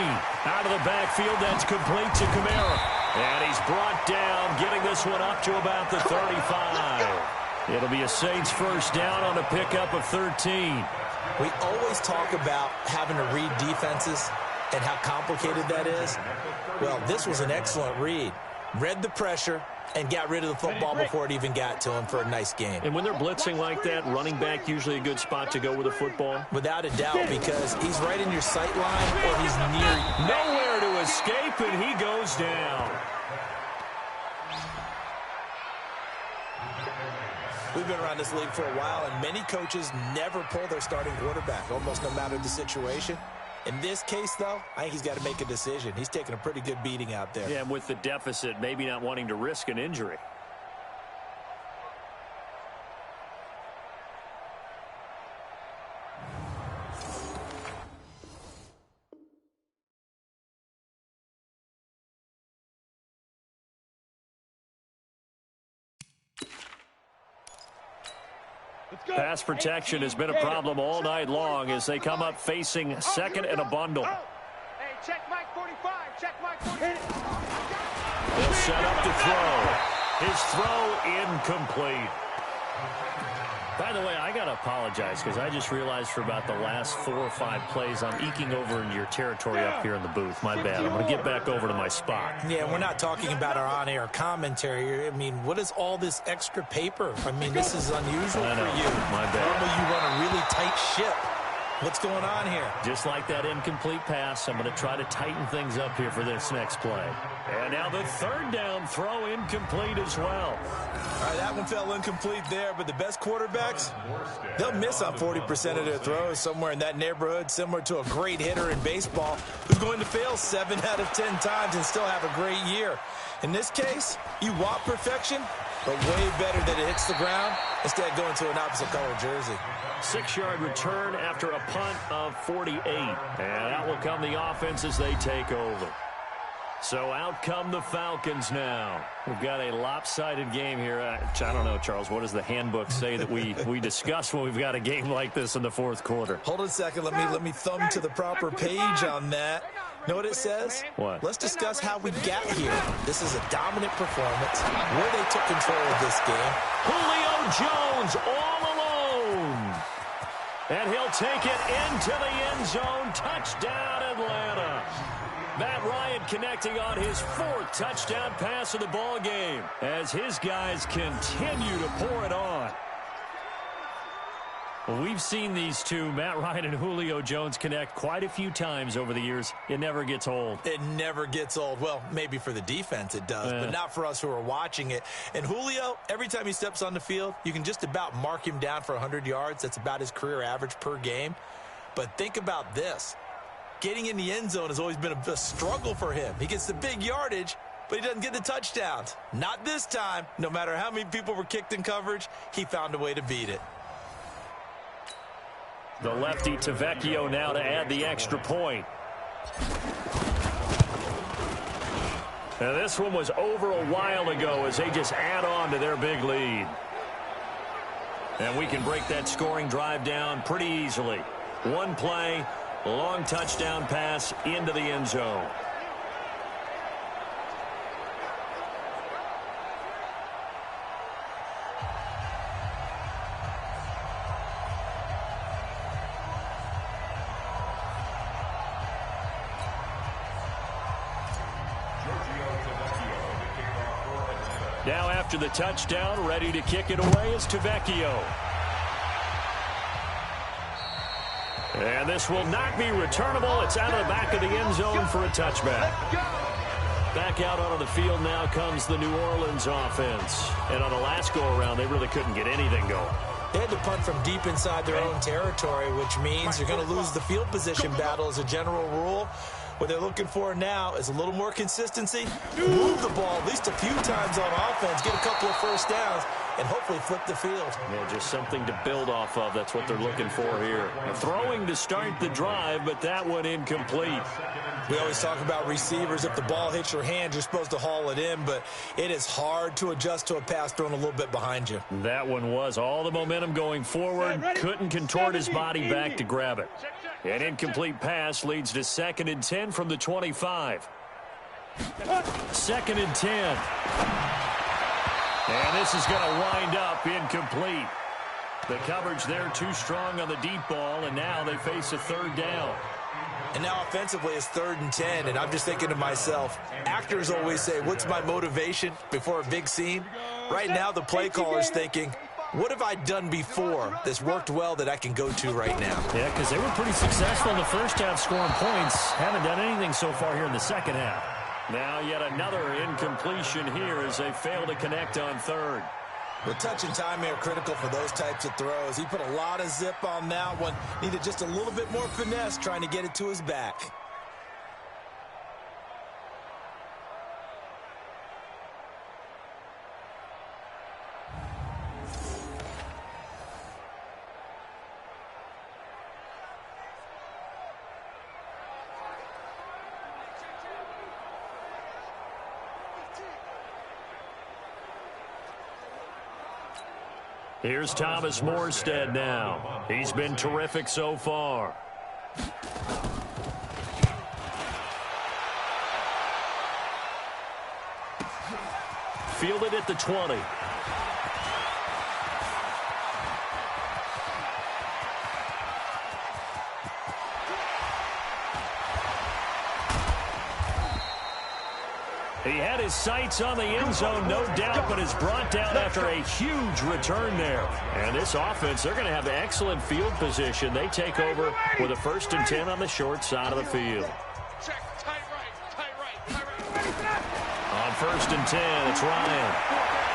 Out of the backfield, that's complete to Kamara. And he's brought down, getting this one up to about the 35. It'll be a Saints first down on a pickup of 13. We always talk about having to read defenses and how complicated that is. Well, this was an excellent read. Read the pressure and got rid of the football before it even got to him for a nice game. And when they're blitzing like that, running back usually a good spot to go with the football? Without a doubt, because he's right in your sight line or he's near you. Nowhere to escape, and he goes down. We've been around this league for a while, and many coaches never pull their starting quarterback, almost no matter the situation. In this case, though, I think he's got to make a decision. He's taking a pretty good beating out there. Yeah, and with the deficit, maybe not wanting to risk an injury. Pass protection has been a problem all night long as they come up facing second and a bundle. Hey, check Mike 45. Check Mike 45. They'll set up to throw. His throw incomplete. By the way, I got to apologize because I just realized for about the last 4 or 5 plays I'm eking over into your territory up here in the booth. My bad. I'm going to get back over to my spot. Yeah, we're not talking about our on-air commentary. I mean, what is all this extra paper? I mean, this is unusual I know. for you. My bad. Normally you run a really tight ship. What's going on here? Just like that incomplete pass, I'm going to try to tighten things up here for this next play. And now the third down throw incomplete as well. All right, that one fell incomplete there, but the best quarterbacks, they'll miss on 40% of their throws, somewhere in that neighborhood, similar to a great hitter in baseball who's going to fail 7 out of 10 times and still have a great year. In this case, you want perfection, but way better that it hits the ground instead of going to an opposite color jersey. 6-yard return after a punt of 48. And out will come the offense as they take over. So out come the Falcons now. We've got a lopsided game here. I don't know, Charles, what does the handbook say that we discuss when we've got a game like this in the fourth quarter? Hold on a second. Let me thumb to the proper page on that. Know what it says? What? Let's discuss how we got here. This is a dominant performance where they took control of this game. Julio Jones all alone. And he'll take it into the end zone. Touchdown, Atlanta. Matt Ryan connecting on his 4th touchdown pass of the ball game as his guys continue to pour it on. Well, we've seen these two, Matt Ryan and Julio Jones, connect quite a few times over the years. It never gets old. It never gets old. Well, maybe for the defense it does, but not for us who are watching it. And Julio, every time he steps on the field, you can just about mark him down for 100 yards. That's about his career average per game. But think about this. Getting in the end zone has always been a struggle for him. He gets the big yardage, but he doesn't get the touchdowns. Not this time. No matter how many people were kicked in coverage, he found a way to beat it. The lefty Tavecchio now to add the extra point. Now this one was over a while ago as they just add on to their big lead. And we can break that scoring drive down pretty easily. One play, long touchdown pass into the end zone. Now after the touchdown, ready to kick it away is Tavecchio. And this will not be returnable. It's out of the back of the end zone for a touchback. Back out onto the field now comes the New Orleans offense. And on the last go-around, they really couldn't get anything going. They had to punt from deep inside their own territory, which means you're going to lose the field position battle as a general rule. What they're looking for now is a little more consistency, move the ball at least a few times on offense, get a couple of first downs, and hopefully flip the field. Yeah, just something to build off of. That's what they're looking for here. Throwing to start the drive, but that one incomplete. We always talk about receivers. If the ball hits your hand, you're supposed to haul it in, but it is hard to adjust to a pass thrown a little bit behind you. That one was all the momentum going forward. Couldn't contort his body back to grab it. An incomplete pass leads to 2nd and 10 from the 25. 2nd and 10. And this is going to wind up incomplete. The coverage there too strong on the deep ball, and now they face a 3rd down. And now offensively it's 3rd and 10, and I'm just thinking to myself, actors always say, what's my motivation before a big scene? Right now the play caller's thinking, what have I done before that's worked well that I can go to right now? Yeah, because they were pretty successful in the first half scoring points. Haven't done anything so far here in the second half. Now yet another incompletion here as they fail to connect on 3rd. Well, touch and timing are critical for those types of throws. He put a lot of zip on that one. Needed just a little bit more finesse trying to get it to his back. Here's Thomas Morstead now. He's been terrific so far. Fielded at the 20. He had his sights on the end zone, no doubt, but is brought down after a huge return there. And this offense, they're going to have excellent field position. They take over with a 1st and 10 on the short side of the field. On 1st and 10, it's Ryan.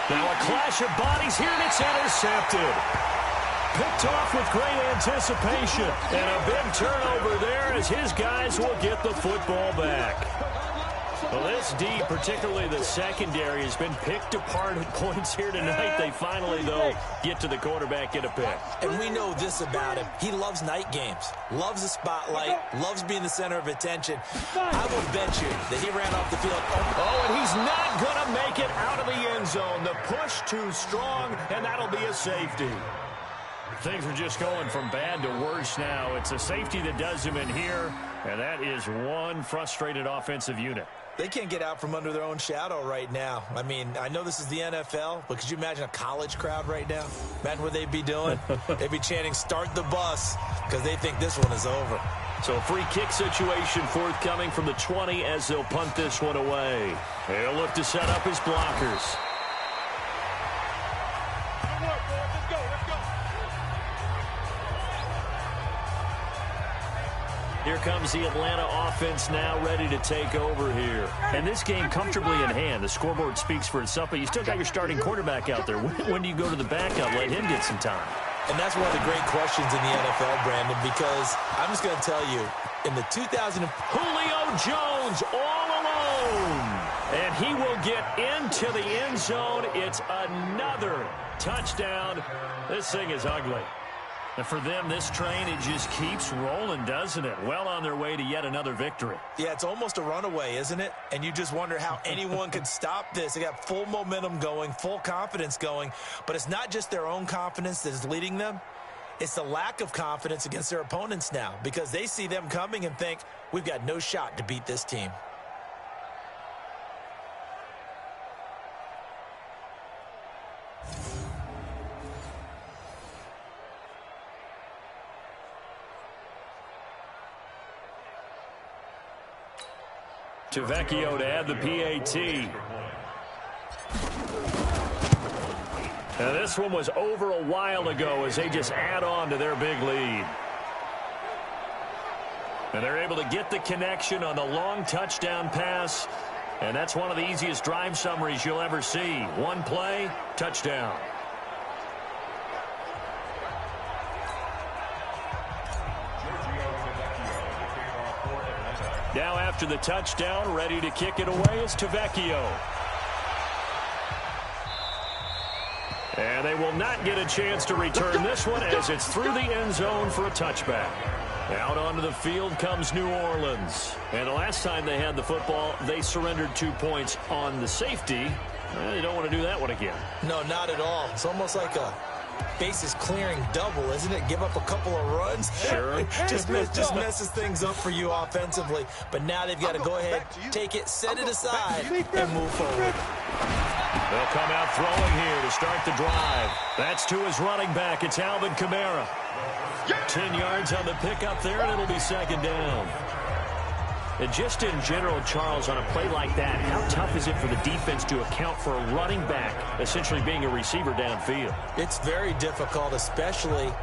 Now a clash of bodies here, and it's intercepted. Picked off with great anticipation. And a big turnover there as his guys will get the football back. Well, this D, particularly the secondary, has been picked apart at points here tonight. They finally, though, get to the quarterback, get a pick. And we know this about him. He loves night games, loves the spotlight, loves being the center of attention. I will bet you that he ran off the field. Oh, and he's not going to make it out of the end zone. The push too strong, and that'll be a safety. Things are just going from bad to worse now. It's a safety that does him in here, and that is one frustrated offensive unit. They can't get out from under their own shadow right now. I mean, I know this is the NFL, but could you imagine a college crowd right now? Imagine what they'd be doing. They'd be chanting, "Start the bus," because they think this one is over. So a free kick situation forthcoming from the 20 as they'll punt this one away. They'll look to set up his blockers. Here comes the Atlanta offense now ready to take over here. And this game comfortably in hand. The scoreboard speaks for itself, but you still got your starting quarterback out there. When do you go to the backup? Let him get some time. And that's one of the great questions in the NFL, Brandon, because I'm just going to tell you, in the 2000... Julio Jones all alone. And he will get into the end zone. It's another touchdown. This thing is ugly. And for them, this train, it just keeps rolling, doesn't it? Well on their way to yet another victory. Yeah, it's almost a runaway, isn't it? And you just wonder how anyone could stop this. They got full momentum going, full confidence going. But it's not just their own confidence that is leading them. It's the lack of confidence against their opponents now, because they see them coming and think, we've got no shot to beat this team. Tavecchio to add the PAT. Now this one was over a while ago as they just add on to their big lead. And they're able to get the connection on the long touchdown pass. And that's one of the easiest drive summaries you'll ever see. One play, touchdown. Now after the touchdown, ready to kick it away is Tavecchio. And they will not get a chance to return this one as it's through the end zone for a touchback. Out onto the field comes New Orleans. And the last time they had the football, they surrendered 2 points on the safety. Well, you don't want to do that one again. No, not at all. It's almost like a bases clearing double, isn't it? Give up a couple of runs. Sure. just messes things up for you offensively. But now they've got to go ahead, take it, set it aside, and move forward. They'll come out throwing here to start the drive. That's to his running back. It's Alvin Kamara. 10 yards on the pickup there, and it'll be second down. And just in general, Charles, on a play like that, how tough is it for the defense to account for a running back essentially being a receiver downfield? It's very difficult, especially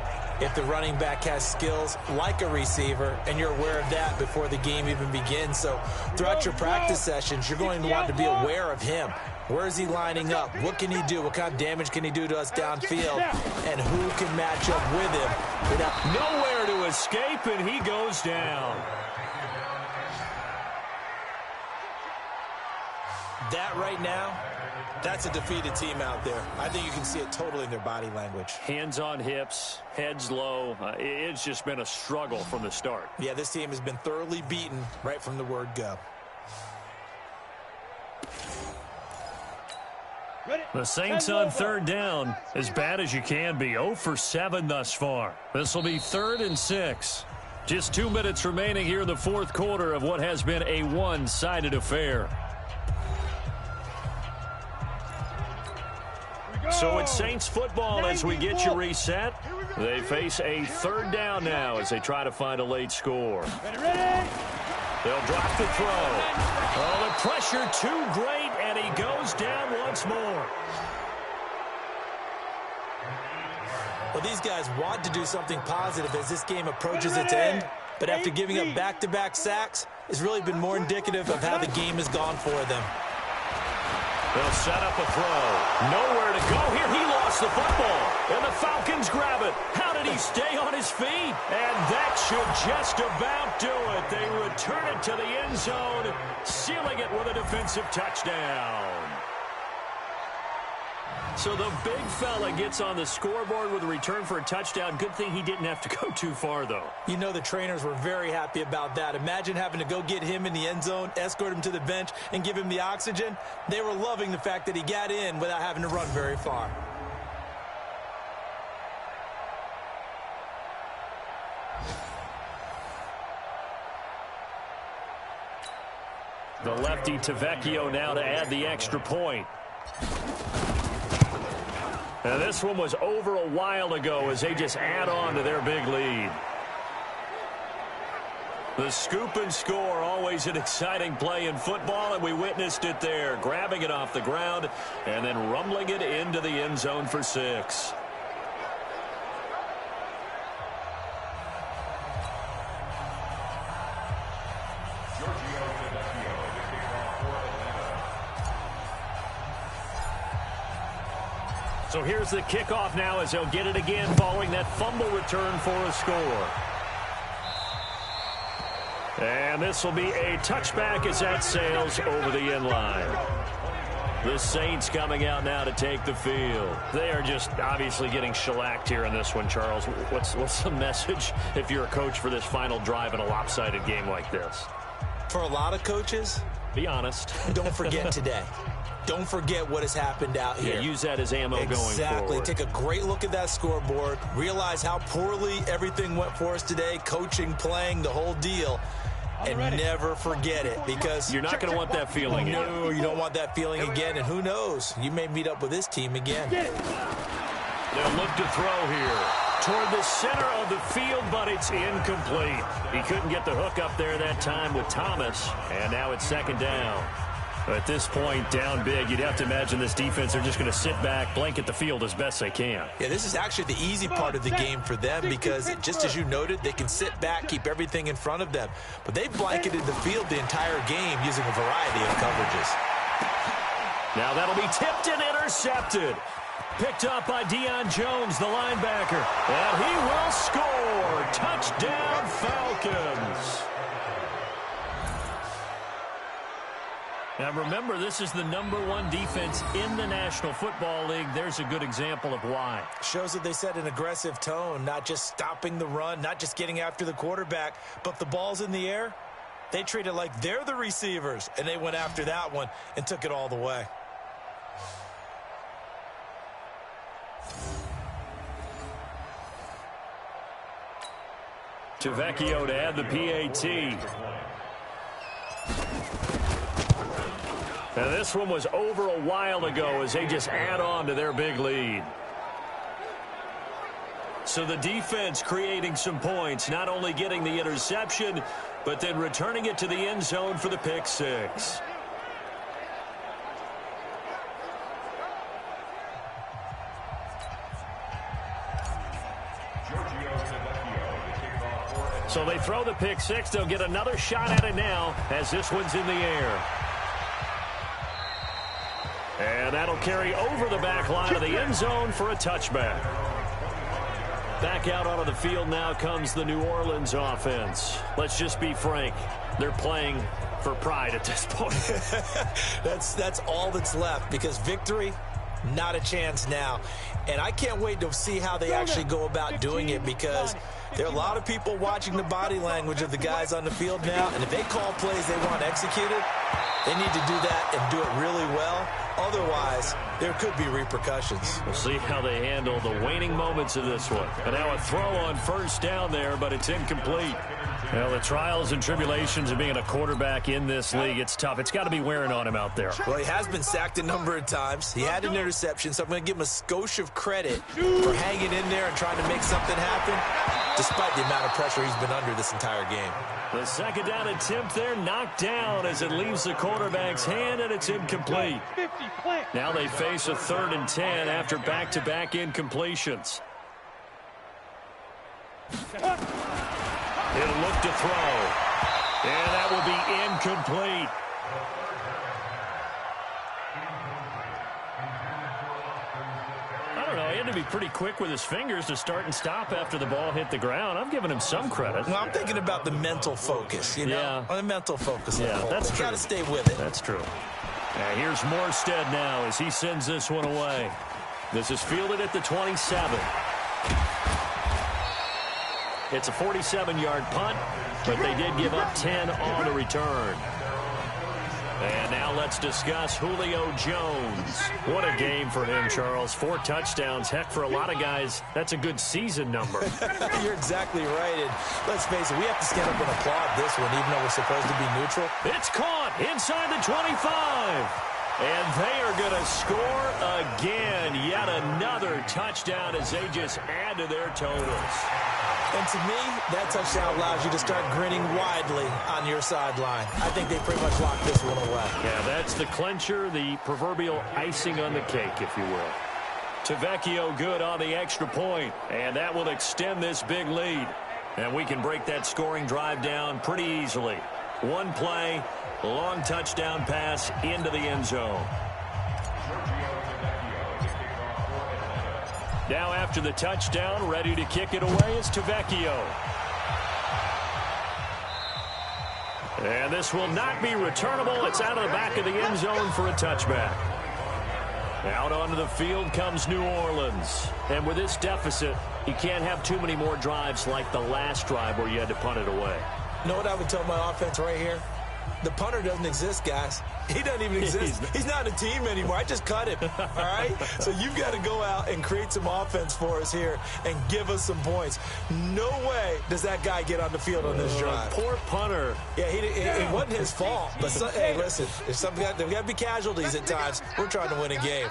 if the running back has skills like a receiver, and you're aware of that before the game even begins. So throughout your practice sessions, you're going to want to be aware of him. Where is he lining up? What can he do? What kind of damage can he do to us downfield? And who can match up with him? Without nowhere to escape, and he goes down. That right now, that's a defeated team out there. I think you can see it totally in their body language. Hands on hips, heads low. It's just been a struggle from the start. Yeah, this team has been thoroughly beaten right from the word go. The Saints on third down, as bad as you can be. 0 for 7 thus far. This will be 3rd and 6. Just 2 minutes remaining here in the fourth quarter of what has been a one-sided affair. So it's Saints football as we get you reset. They face a 3rd down now as they try to find a late score. They'll drop the throw. Oh, the pressure too great, and he goes down once more. Well, these guys want to do something positive as this game approaches its end, but after giving up back-to-back sacks, it's really been more indicative of how the game has gone for them. They'll set up a throw. Nowhere to go here. He lost the football, and the Falcons grab it. How did he stay on his feet? And that should just about do it. They return it to the end zone, sealing it with a defensive touchdown. So the big fella gets on the scoreboard with a return for a touchdown. Good thing he didn't have to go too far, though. You know the trainers were very happy about that. Imagine having to go get him in the end zone, escort him to the bench, and give him the oxygen. They were loving the fact that he got in without having to run very far. The lefty Tavecchio now to add the extra point. And this one was over a while ago as they just add on to their big lead. The scoop and score, always an exciting play in football, and we witnessed it there, grabbing it off the ground and then rumbling it into the end zone for 6. So here's the kickoff now as they'll get it again following that fumble return for a score. And this will be a touchback as that sails over the end line. The Saints coming out now to take the field. They are just obviously getting shellacked here in this one, Charles. What's the message if you're a coach for this final drive in a lopsided game like this? For a lot of coaches, be honest. Don't forget today. Don't forget what has happened out here. Yeah, use that as ammo going forward. Exactly. Take a great look at that scoreboard. Realize how poorly everything went for us today. Coaching, playing, the whole deal. And never forget it, because you're not going to want that feeling again. No, you don't want that feeling again. And who knows? You may meet up with this team again. They'll look to throw here toward the center of the field, but it's incomplete. He couldn't get the hook up there that time with Thomas, and now it's 2nd down. At this point, down big, you'd have to imagine this defense are just going to sit back, blanket the field as best they can. Yeah, this is actually the easy part of the game for them because, just as you noted, they can sit back, keep everything in front of them. But they've blanketed the field the entire game using a variety of coverages. Now that'll be tipped and intercepted. Picked up by Deion Jones, the linebacker. And he will score. Touchdown, Falcons. Now remember, this is the #1 defense in the National Football League. There's a good example of why. Shows that they set an aggressive tone, not just stopping the run, not just getting after the quarterback, but the ball's in the air. They treat it like they're the receivers, and they went after that one and took it all the way. Tavecchio to add the PAT. Now this one was over a while ago as they just add on to their big lead. So the defense creating some points, not only getting the interception, but then returning it to the end zone for the pick 6. So they throw the pick 6. They'll get another shot at it now as this one's in the air. And that'll carry over the back line of the end zone for a touchback. Back out onto the field now comes the New Orleans offense. Let's just be frank. They're playing for pride at this point. That's all that's left, because victory, not a chance now. And I can't wait to see how they actually go about doing it, because there are a lot of people watching the body language of the guys on the field now, and if they call plays they want executed, they need to do that and do it really well. Otherwise, there could be repercussions. We'll see how they handle the waning moments of this one. And now a throw on first down there, but it's incomplete. Well, the trials and tribulations of being a quarterback in this league, it's tough. It's got to be wearing on him out there. Well, he has been sacked a number of times. He had an interception, so I'm going to give him a skosh of credit for hanging in there and trying to make something happen, despite the amount of pressure he's been under this entire game. The second down attempt there knocked down as it leaves the quarterback's hand, and it's incomplete. Now they face a 3rd and 10 after back-to-back incompletions. He'll look to throw, and that will be incomplete. I don't know, he had to be pretty quick with his fingers to start and stop after the ball hit the ground. I'm giving him some credit. Well, I'm thinking about the mental focus, you know? Yeah. On the mental focus. Yeah, that's true. Got to stay with it. That's true. Here's Morstead now as he sends this one away. This is fielded at the 27. It's a 47-yard punt, but they did give up 10 on the return. And now let's discuss Julio Jones. What a game for him, Charles. 4 touchdowns. Heck, for a lot of guys, that's a good season number. You're exactly right. And let's face it, we have to stand up and applaud this one, even though we're supposed to be neutral. It's caught inside the 25. And they are going to score again. Yet another touchdown as they just add to their totals. And to me, that touchdown allows you to start grinning widely on your sideline. I think they pretty much locked this one away. Yeah, that's the clincher, the proverbial icing on the cake, if you will. Tavecchio good on the extra point, and that will extend this big lead. And we can break that scoring drive down pretty easily. One play, long touchdown pass into the end zone. Now after the touchdown, ready to kick it away is Tavecchio. And this will not be returnable. It's out of the back of the end zone for a touchback. Out onto the field comes New Orleans. And with this deficit, you can't have too many more drives like the last drive where you had to punt it away. You know what I would tell my offense right here? The punter doesn't exist, guys. He doesn't even exist. He's not a team anymore. I just cut him, all right? So you've got to go out and create some offense for us here and give us some points. No way does that guy get on the field on this drive. Poor punter. Yeah, it wasn't his fault. But, hey, listen, there's got to be casualties at times. We're trying to win a game.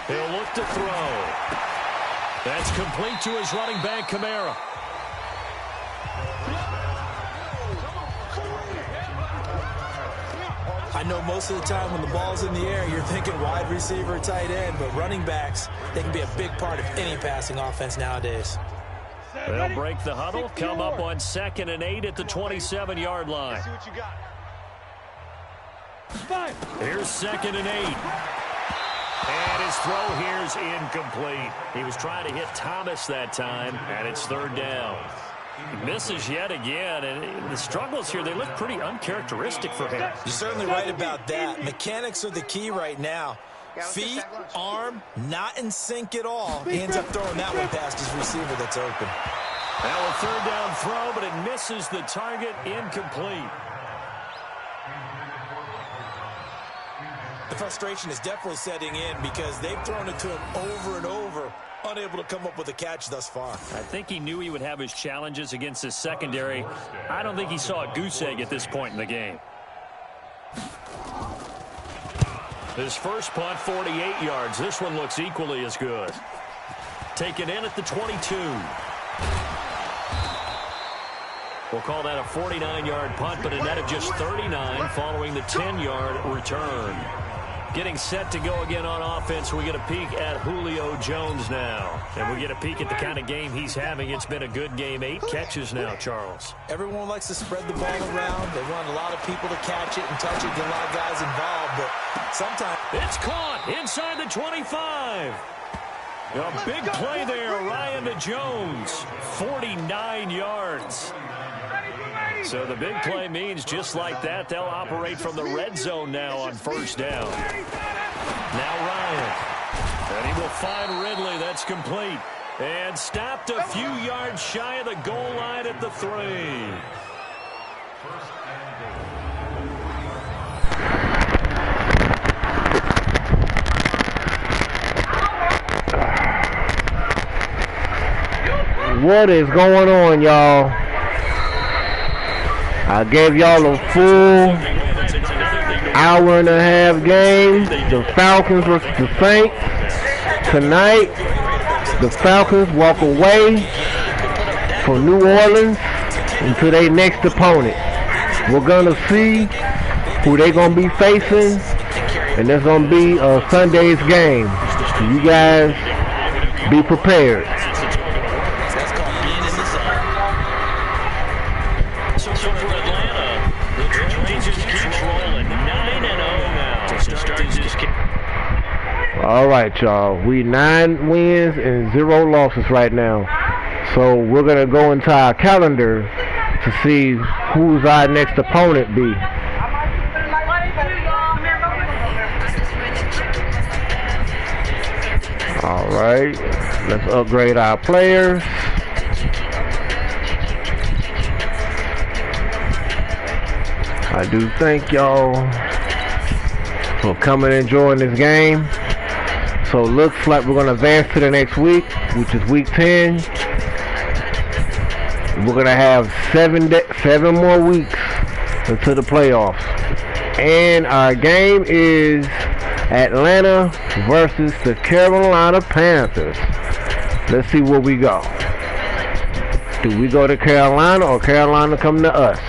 He'll look to throw. That's complete to his running back, Kamara. I know most of the time when the ball's in the air, you're thinking wide receiver, tight end, but running backs, they can be a big part of any passing offense nowadays. They'll break the huddle, come up on 2nd and 8 at the 27-yard line. Here's 2nd and 8. And his throw here's incomplete. He was trying to hit Thomas that time, and it's 3rd down. He misses yet again, and the struggles here, they look pretty uncharacteristic for him. You're certainly right about that. Mechanics are the key right now. Feet, arm, not in sync at all. He ends up throwing that one past his receiver that's open. Now a 3rd down throw, but it misses the target, incomplete. The frustration is definitely setting in because they've thrown it to him over and over, unable to come up with a catch thus far. I think he knew he would have his challenges against his secondary. I don't think he saw a goose egg at this point in the game. His first punt, 48 yards. This one looks equally as good. Taken in at the 22. We'll call that a 49-yard punt, but a net of just 39 following the 10-yard return. Getting set to go again on offense. We get a peek at Julio Jones now. And we get a peek at the kind of game he's having. It's been a good game. 8 catches now, Charles. Everyone likes to spread the ball around. They want a lot of people to catch it and touch it, get a lot of guys involved. But sometimes it's caught inside the 25. A big play there, Ryan to Jones. 49 yards. So the big play means just like that, they'll operate from the red zone now on 1st down. Now Ryan. And he will find Ridley. That's complete. And stopped a few yards shy of the goal line at the 3. What is going on, y'all? I gave y'all a full hour and a half game. The Falcons versus the Saints. Tonight, the Falcons walk away from New Orleans into their next opponent. We're going to see who they're going to be facing, and that's going to be Sunday's game. So you guys be prepared. So for Atlanta, the train just keeps rolling. 9-0 now to start this game. All right, y'all. We 9 wins and 0 losses right now. So we're going to go into our calendar to see who's our next opponent be. All right. Let's upgrade our players. I do thank y'all for coming and enjoying this game. So it looks like we're going to advance to the next week, which is week 10. We're going to have 7 more weeks until the playoffs. And our game is Atlanta versus the Carolina Panthers. Let's see where we go. Do we go to Carolina or Carolina come to us?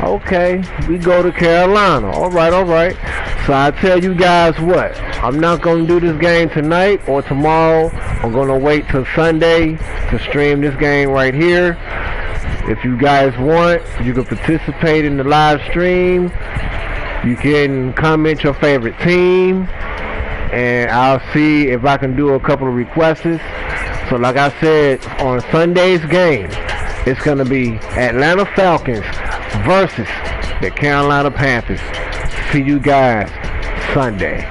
Okay, we go to Carolina. All right. So I tell you guys what, I'm not going to do this game tonight or tomorrow. I'm going to wait till Sunday to stream this game right here. If you guys want, you can participate in the live stream. You can comment your favorite team, and I'll see if I can do a couple of requests. So like I said, on Sunday's game, it's going to be Atlanta Falcons versus the Carolina Panthers. See you guys Sunday.